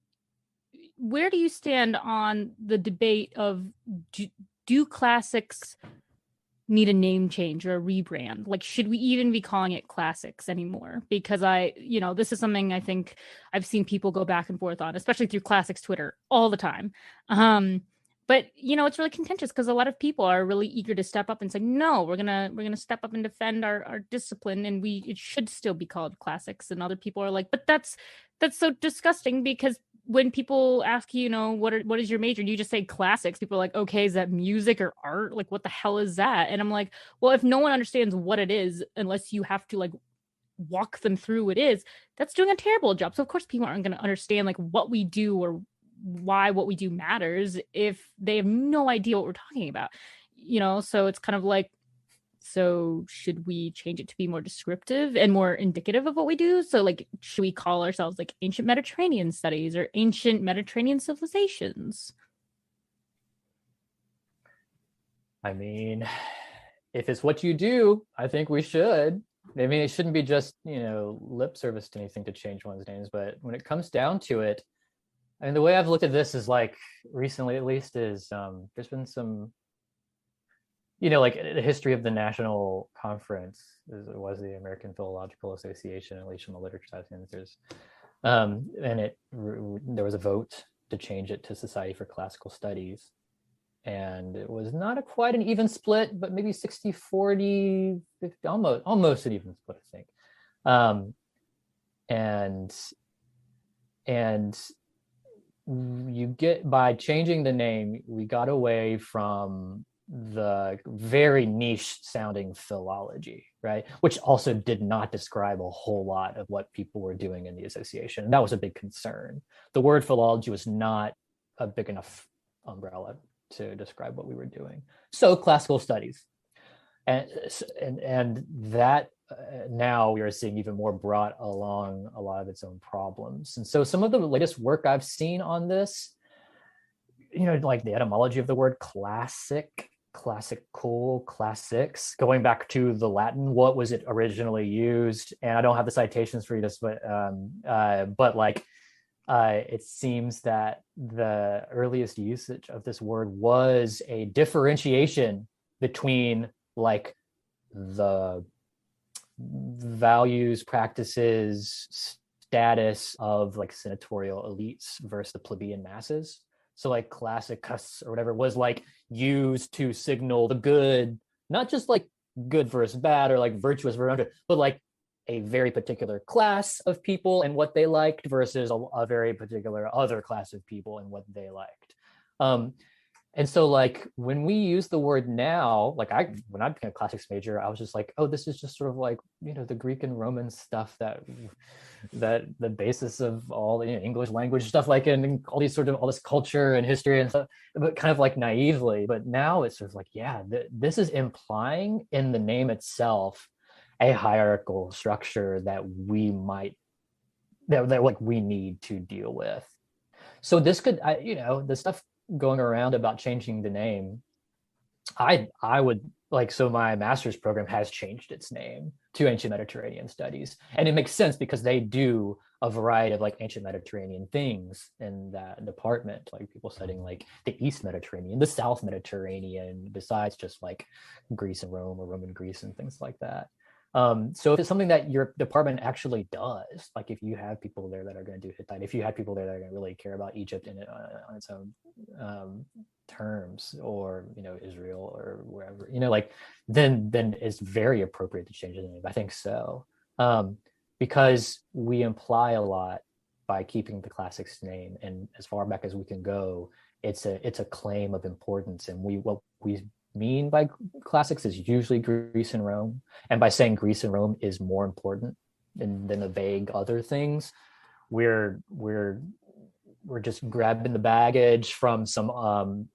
D: where do you stand on the debate of do classics need a name change or a rebrand? Like, should we even be calling it classics anymore? Because this is something I think I've seen people go back and forth on, especially through classics Twitter all the time. But it's really contentious because a lot of people are really eager to step up and say, no, we're gonna step up and defend our discipline, and it should still be called classics. And other people are like, but that's that's so disgusting, because when people ask you, what is your major, and you just say classics, people are like, okay, is that music or art? Like, what the hell is that? And I'm like, well, if no one understands what it is, unless you have to like walk them through what it is, that's doing a terrible job. So of course people aren't going to understand like what we do or why what we do matters if they have no idea what we're talking about. So it's kind of like, so should we change it to be more descriptive and more indicative of what we do? So like, should we call ourselves like ancient Mediterranean studies or ancient Mediterranean civilizations?
C: I mean, if it's what you do, I think we should. I mean, it shouldn't be just, lip service to anything to change one's names. But when it comes down to it, I mean, the way I've looked at this is like recently, at least, is there's been some, like the history of the national conference was the American Philological Association, at least from the literature side of things. And there was a vote to change it to Society for Classical Studies. And it was not quite an even split, but maybe 60-40, 50, almost an even split, I think. And you get, by changing the name, we got away from the very niche sounding philology, right? Which also did not describe a whole lot of what people were doing in the association. And that was a big concern. The word philology was not a big enough umbrella to describe what we were doing. So classical studies. And that now we are seeing even more brought along a lot of its own problems. And so some of the latest work I've seen on this, like the etymology of the word classic, classical, classics, going back to the Latin, what was it originally used? And I don't have the citations for you, but like, it seems that the earliest usage of this word was a differentiation between like the values, practices, status of like senatorial elites versus the plebeian masses. So like classicus or whatever was like used to signal the good, not just like good versus bad or like virtuous versus, but like a very particular class of people and what they liked versus a very particular other class of people and what they liked. And so like when we use the word now, like when I became a classics major, I was just like, oh, this is just sort of like, the Greek and Roman stuff that the basis of all the English language stuff, like, and all these sort of all this culture and history and stuff, but kind of like naively. But now it's sort of like, yeah, this is implying in the name itself a hierarchical structure that we need to deal with. So this could, the stuff going around about changing the name, I would like, so my master's program has changed its name to Ancient Mediterranean Studies. And it makes sense because they do a variety of like ancient Mediterranean things in that department, like people studying like the East Mediterranean, the South Mediterranean, besides just like Greece and Rome or Roman Greece and things like that. So if it's something that your department actually does, like if you have people there that are going to do Hittite, if you have people there that are going to really care about Egypt in on its own terms, or Israel or wherever, like then it's very appropriate to change the name. I think so, because we imply a lot by keeping the classics name, and as far back as we can go, it's a claim of importance, and what we mean by classics is usually Greece and Rome, and by saying Greece and Rome is more important than the vague other things, we're just grabbing the baggage from some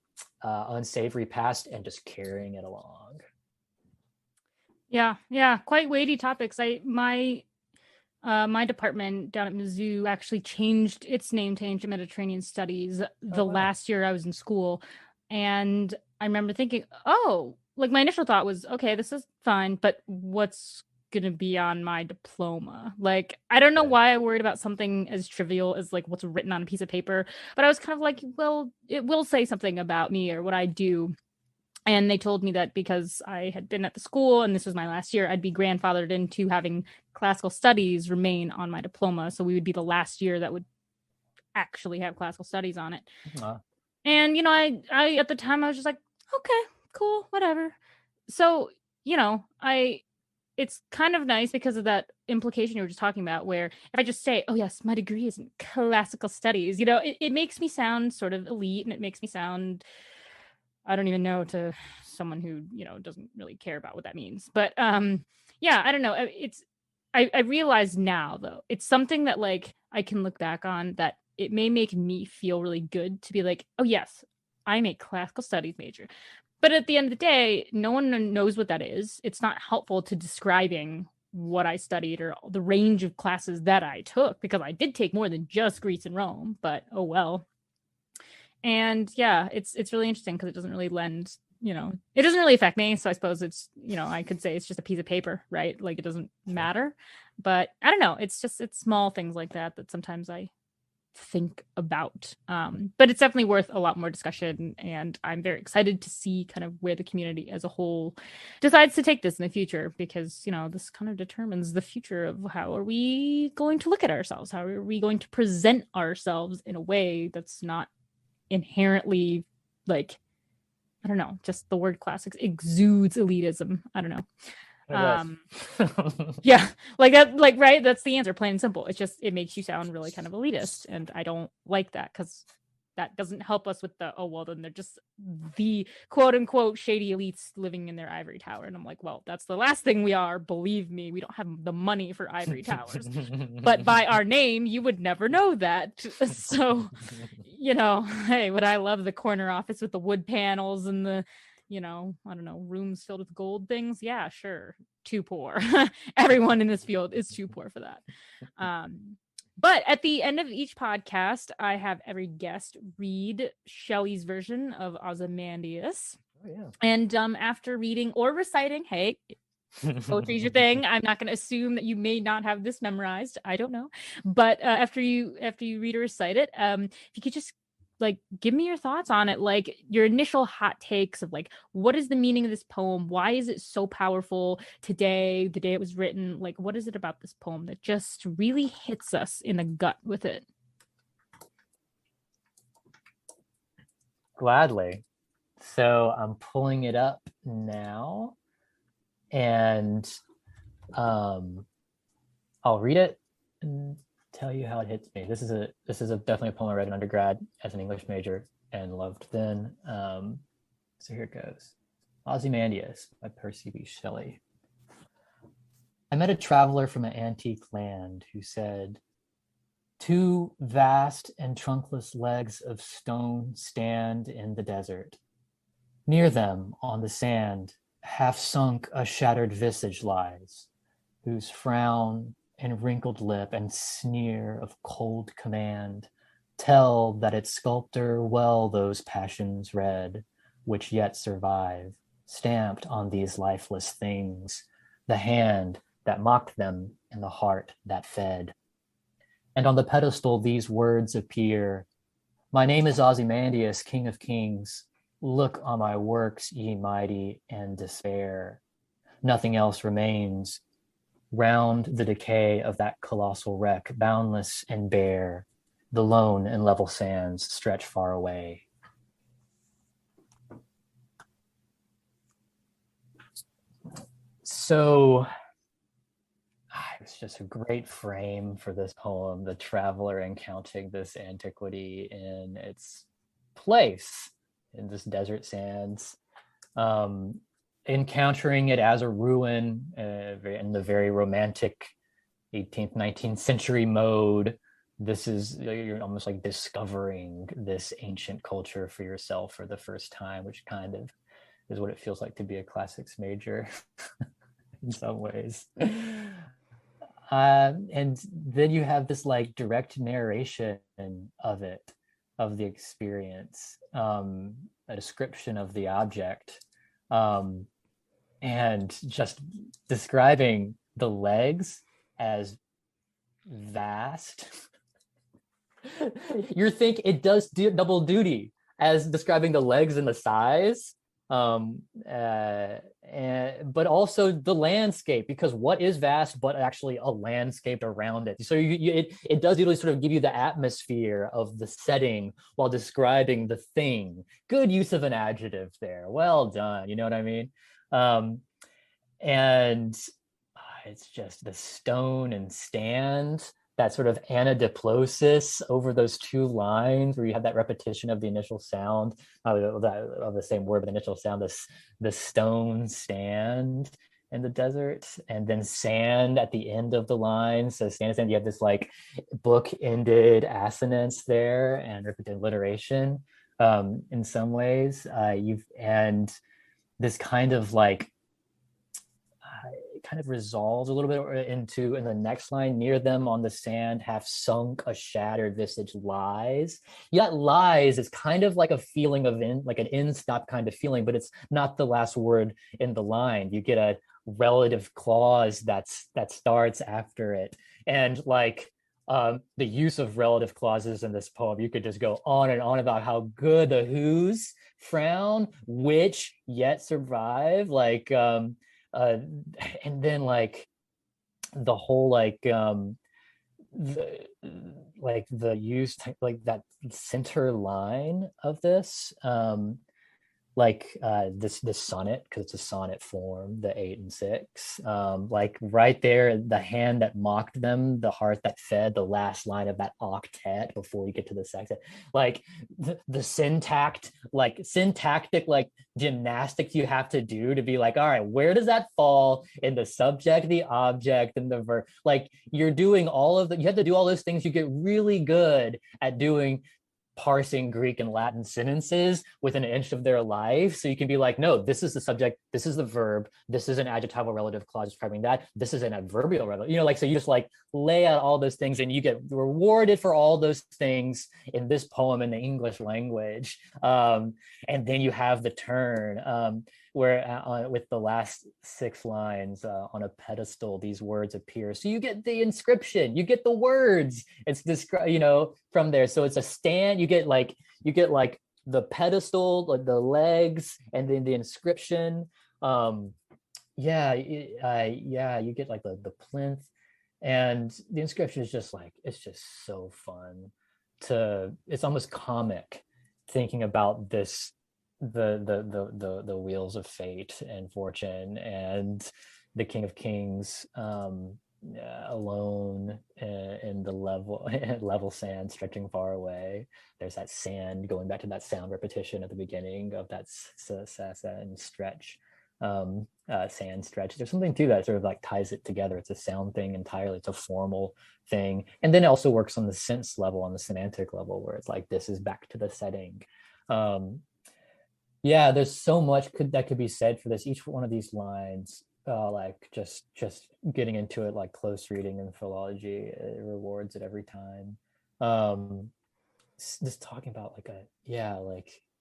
C: unsavory past and just carrying it along.
D: Yeah, quite weighty topics. My department down at Mizzou actually changed its name to Ancient Mediterranean Studies last year I was in school. And I remember thinking, like my initial thought was, okay, this is fine, but what's going to be on my diploma? Like, I don't know why I worried about something as trivial as like what's written on a piece of paper, but I was kind of like, well, it will say something about me or what I do. And they told me that because I had been at the school and this was my last year, I'd be grandfathered into having classical studies remain on my diploma. So we would be the last year that would actually have classical studies on it. And, I at the time I was just like, okay, cool, whatever. So, it it's kind of nice because of that implication you were just talking about, where if I just say, oh yes, my degree is in classical studies, it makes me sound sort of elite, and it makes me sound, I don't even know, to someone who, doesn't really care about what that means. But yeah, I don't know. I realize now, though, it's something that like I can look back on, that it may make me feel really good to be like, oh yes, I'm a classical studies major. But at the end of the day, no one knows what that is. It's not helpful to describing what I studied or the range of classes that I took, because I did take more than just Greece and Rome, but oh well. And yeah, it's really interesting because it doesn't really lend, it doesn't really affect me. So I suppose it's, I could say it's just a piece of paper, right? Like it doesn't matter. But I don't know. It's small things like that sometimes I think about. But it's definitely worth a lot more discussion. And I'm very excited to see kind of where the community as a whole decides to take this in the future, because, this kind of determines the future of how are we going to look at ourselves? How are we going to present ourselves in a way that's not inherently like, I don't know, just the word classics exudes elitism. I don't know. Yeah, like that, like, right, that's the answer, plain and simple. It's just, it makes you sound really kind of elitist, and I don't like that, because that doesn't help us with the, oh well, then they're just the quote unquote shady elites living in their ivory tower. And I'm like, well, that's the last thing we are, believe me. We don't have the money for ivory towers, but by our name you would never know that. So hey, would I love the corner office with the wood panels and the I don't know, rooms filled with gold things? Yeah, sure. Too poor. Everyone in this field is too poor for that. But at the end of each podcast, I have every guest read Shelly's version of Ozymandias.
C: Oh, yeah.
D: And after reading or reciting, hey, poetry's your thing. I'm not going to assume that you may not have this memorized. I don't know. But after you read or recite it, if you could just like give me your thoughts on it, like your initial hot takes of like, what is the meaning of this poem? Why is it so powerful today, the day it was written? Like, what is it about this poem that just really hits us in the gut with it?
C: Gladly. So I'm pulling it up now, and I'll read it and tell you how it hits me. This is definitely a poem I read in undergrad as an English major and loved then. So here it goes. Ozymandias by Percy B. Shelley. I met a traveler from an antique land who said, "Two vast and trunkless legs of stone stand in the desert. Near them, on the sand, half sunk a shattered visage lies, whose frown and wrinkled lip and sneer of cold command tell that its sculptor well those passions read, which yet survive, stamped on these lifeless things, the hand that mocked them and the heart that fed. And on the pedestal these words appear, my name is Ozymandias, King of Kings. Look on my works, ye mighty, and despair. Nothing else remains. Round the decay of that colossal wreck, boundless and bare, the lone and level sands stretch far away." So it's just a great frame for this poem, the traveler encountering this antiquity in its place in this desert sands. Encountering it as a ruin in the very romantic 18th, 19th century mode. This is, you're almost like discovering this ancient culture for yourself for the first time, which kind of is what it feels like to be a classics major in some ways. And then you have this like direct narration of it, of the experience, a description of the object, and just describing the legs as vast. You think it does double duty as describing the legs and the size, but also the landscape, because what is vast but actually a landscape around it. So it does really sort of give you the atmosphere of the setting while describing the thing. Good use of an adjective there. Well done. You know what I mean? And it's just the stone and stand, that sort of anadiplosis over those two lines where you have that repetition of the initial sound of the same word, but the initial sound, the stone stand in the desert, and then sand at the end of the line. So stand, you have this like book-ended assonance there and repetitive alliteration in some ways. And this kind of like kind of resolves a little bit into, in the next line, near them on the sand half sunk a shattered visage lies. Yet lies is kind of like a feeling of like an end stop kind of feeling, but it's not the last word in the line. You get a relative clause that starts after it. And like the use of relative clauses in this poem, you could just go on and on about how good the whose frown, which yet survive, like and then like the whole like the use, like that center line of this this sonnet, because it's a sonnet form, the 8 and 6, like right there, the hand that mocked them, the heart that fed, the last line of that octet before you get to the sextet, like the syntactic like gymnastics you have to do to be like, all right, where does that fall in the subject, the object, and the verb? Like you're doing all of you have to do all those things. You get really good at doing parsing Greek and Latin sentences within an inch of their life. So you can be like, no, this is the subject, this is the verb, this is an adjectival relative clause describing that, this is an adverbial relative, like, so you just like lay out all those things and you get rewarded for all those things in this poem in the English language. And then you have the turn where with the last 6 lines, on a pedestal, these words appear. So you get the inscription, you get the words. It's described, from there. So it's a stand. You get like the pedestal, like the legs, and then the inscription. You get like the plinth, and the inscription is just like, it's just so fun it's almost comic thinking about this, the wheels of fate and fortune, and the King of Kings alone in the level sand stretching far away. There's that sand, going back to that sound repetition at the beginning of that and stretch, sand stretch. There's something to that sort of like ties it together. It's a sound thing entirely. It's a formal thing, and then it also works on the sense level, on the semantic level, where it's like, this is back to the setting. There's so much that could be said for this. Each one of these lines, like just getting into it, like close reading and philology, it rewards it every time. Just talking about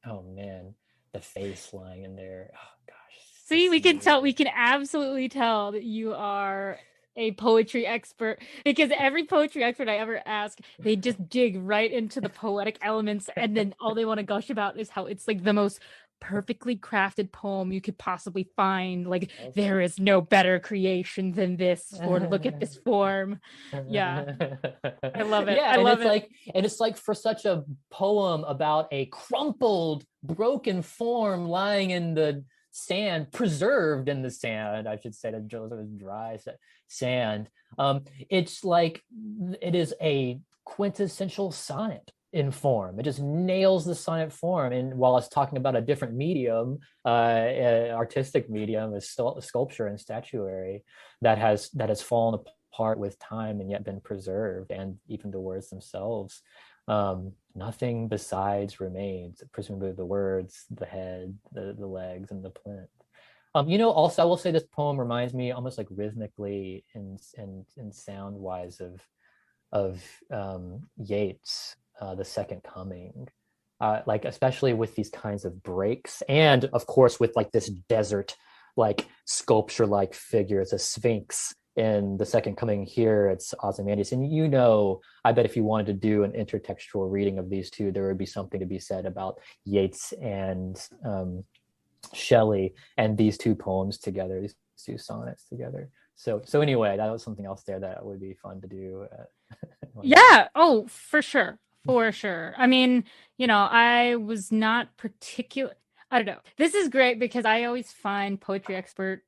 C: oh man, the face lying in there. Oh gosh.
D: See, we can absolutely tell that you are a poetry expert, because every poetry expert I ever ask, they just dig right into the poetic elements, and then all they want to gush about is how it's like the most perfectly crafted poem you could possibly find. Like, there is no better creation than this, or look at this form. Yeah, I love it.
C: Yeah, and it's like for such a poem about a crumpled, broken form lying in the sand, preserved in the sand, I should say, that dry sand. It's like, it is a quintessential sonnet in form. It just nails the sonnet form. And while it's talking about a different medium, artistic medium, is sculpture and statuary, that has fallen apart with time and yet been preserved, and even the words themselves. Nothing besides remains, presumably the words, the head, the legs, and the plinth. Also I will say this poem reminds me almost like rhythmically and sound wise of Yeats, The Second Coming, like especially with these kinds of breaks, and of course with like this desert like sculpture like figure. It's a sphinx in The Second Coming. Here it's Ozymandias, and I bet if you wanted to do an intertextual reading of these two, there would be something to be said about Yeats and Shelley, and these two poems together, these two sonnets together. So anyway, that was something else there that would be fun to do.
D: Yeah. Oh, for sure. I mean, I was not particular. I don't know. This is great because I always find poetry expert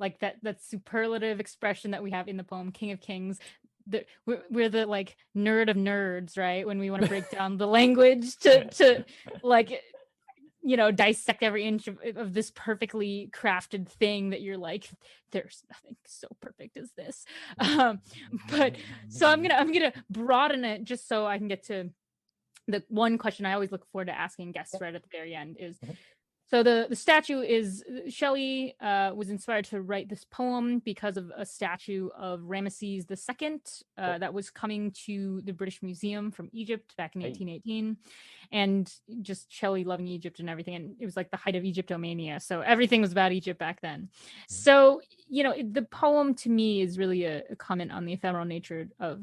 D: like that superlative expression that we have in the poem King of Kings. We're the like nerd of nerds, right? When we want to break down the language to like, you know, dissect every inch of this perfectly crafted thing that you're like, there's nothing so perfect as this. But so I'm gonna broaden it just so I can get to the one question I always look forward to asking guests right at the very end is, so the statue is, Shelley was inspired to write this poem because of a statue of Ramesses II that was coming to the British Museum from Egypt back in 1818. And just Shelley loving Egypt and everything. And it was like the height of Egyptomania. So everything was about Egypt back then. So, you know, the poem to me is really a comment on the ephemeral nature of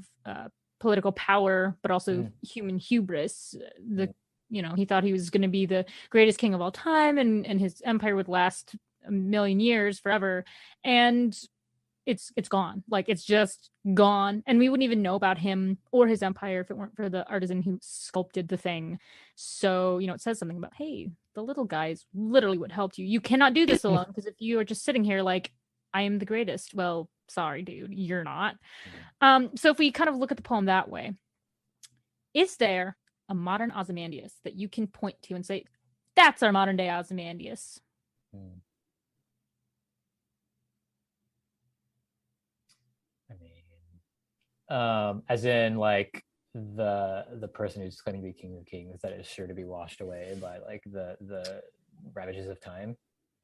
D: political power, but also human hubris. You know, he thought he was going to be the greatest king of all time, and his empire would last a million years forever. And it's gone. Like, it's just gone. And we wouldn't even know about him or his empire if it weren't for the artisan who sculpted the thing. So, you know, it says something about, hey, the little guys literally what helped you. You cannot do this alone, because if you are just sitting here like, I am the greatest, well, sorry, dude, you're not. So if we kind of look at the poem that way, is there a modern Ozymandias that you can point to and say, that's our modern day Ozymandias?
C: I mean, as in like the person who's claiming to be king of kings that is sure to be washed away by like the ravages of time.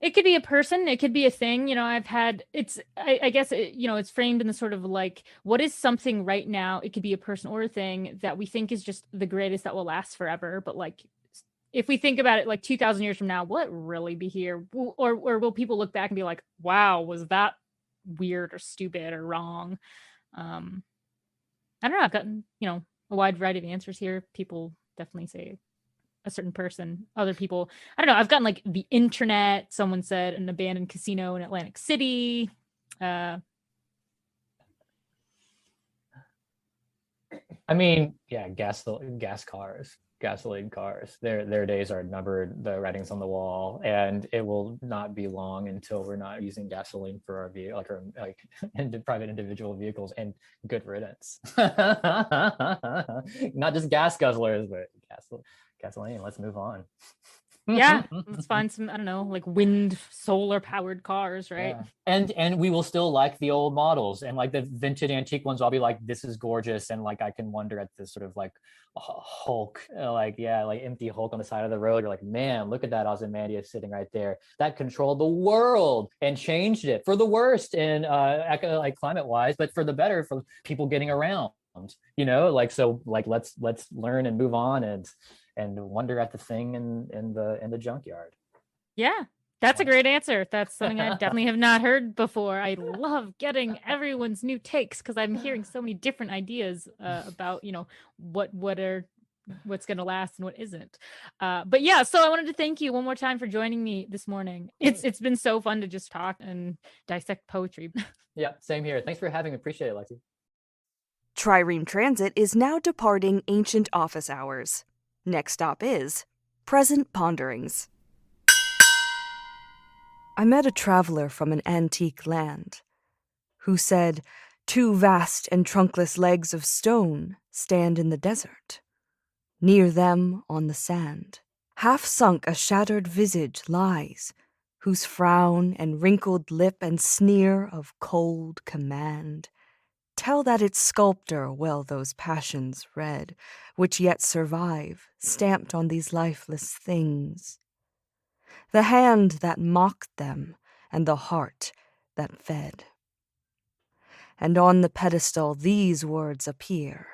D: It could be a person, it could be a thing. You know, I guess, you know, it's framed in the sort of like, what is something right now? It could be a person or a thing that we think is just the greatest that will last forever. But like, if we think about it, like 2,000 years from now, will it really be here? Or will people look back and be like, wow, was that weird or stupid or wrong? I don't know. I've gotten, you know, a wide variety of answers here. People definitely say a certain person. Other people, I don't know. I've gotten like the internet. Someone said an abandoned casino in Atlantic City.
C: I mean, yeah, gasoline cars. Their days are numbered. The writing's on the wall, and it will not be long until we're not using gasoline for our vehicle, like private individual vehicles. And good riddance. Not just gas guzzlers, but gasoline. Let's move on.
D: Yeah, let's find some, I don't know, like wind, solar powered cars, right?
C: Yeah. And we will still like the old models, and like the vintage antique ones, I'll be like, this is gorgeous. And like, I can wonder at this sort of like Hulk, like empty Hulk on the side of the road. You're like, man, look at that Ozymandias sitting right there. That controlled the world and changed it for the worst in like climate wise, but for the better for people getting around, you know, like, so like, let's learn and move on and wonder at the thing in the junkyard.
D: Yeah, that's a great answer. That's something I definitely have not heard before. I love getting everyone's new takes, because I'm hearing so many different ideas about, you know, what's going to last and what isn't. But yeah, so I wanted to thank you one more time for joining me this morning. It's been so fun to just talk and dissect poetry.
C: Yeah, same here. Thanks for having me. Appreciate it, Lexie.
A: Trireme Transit is now departing ancient office hours. Next stop is Present Ponderings. I met a traveler from an antique land who said, 2 vast and trunkless legs of stone stand in the desert. Near them on the sand, half sunk a shattered visage lies, whose frown and wrinkled lip and sneer of cold command tell that its sculptor well those passions read, which yet survive, stamped on these lifeless things. The hand that mocked them, and the heart that fed. And on the pedestal these words appear.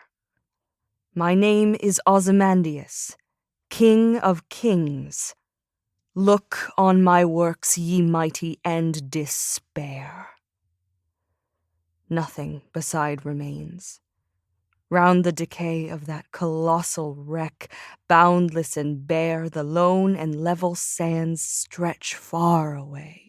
A: My name is Ozymandias, King of Kings. Look on my works, ye mighty, and despair. Nothing beside remains. Round the decay of that colossal wreck, boundless and bare, the lone and level sands stretch far away.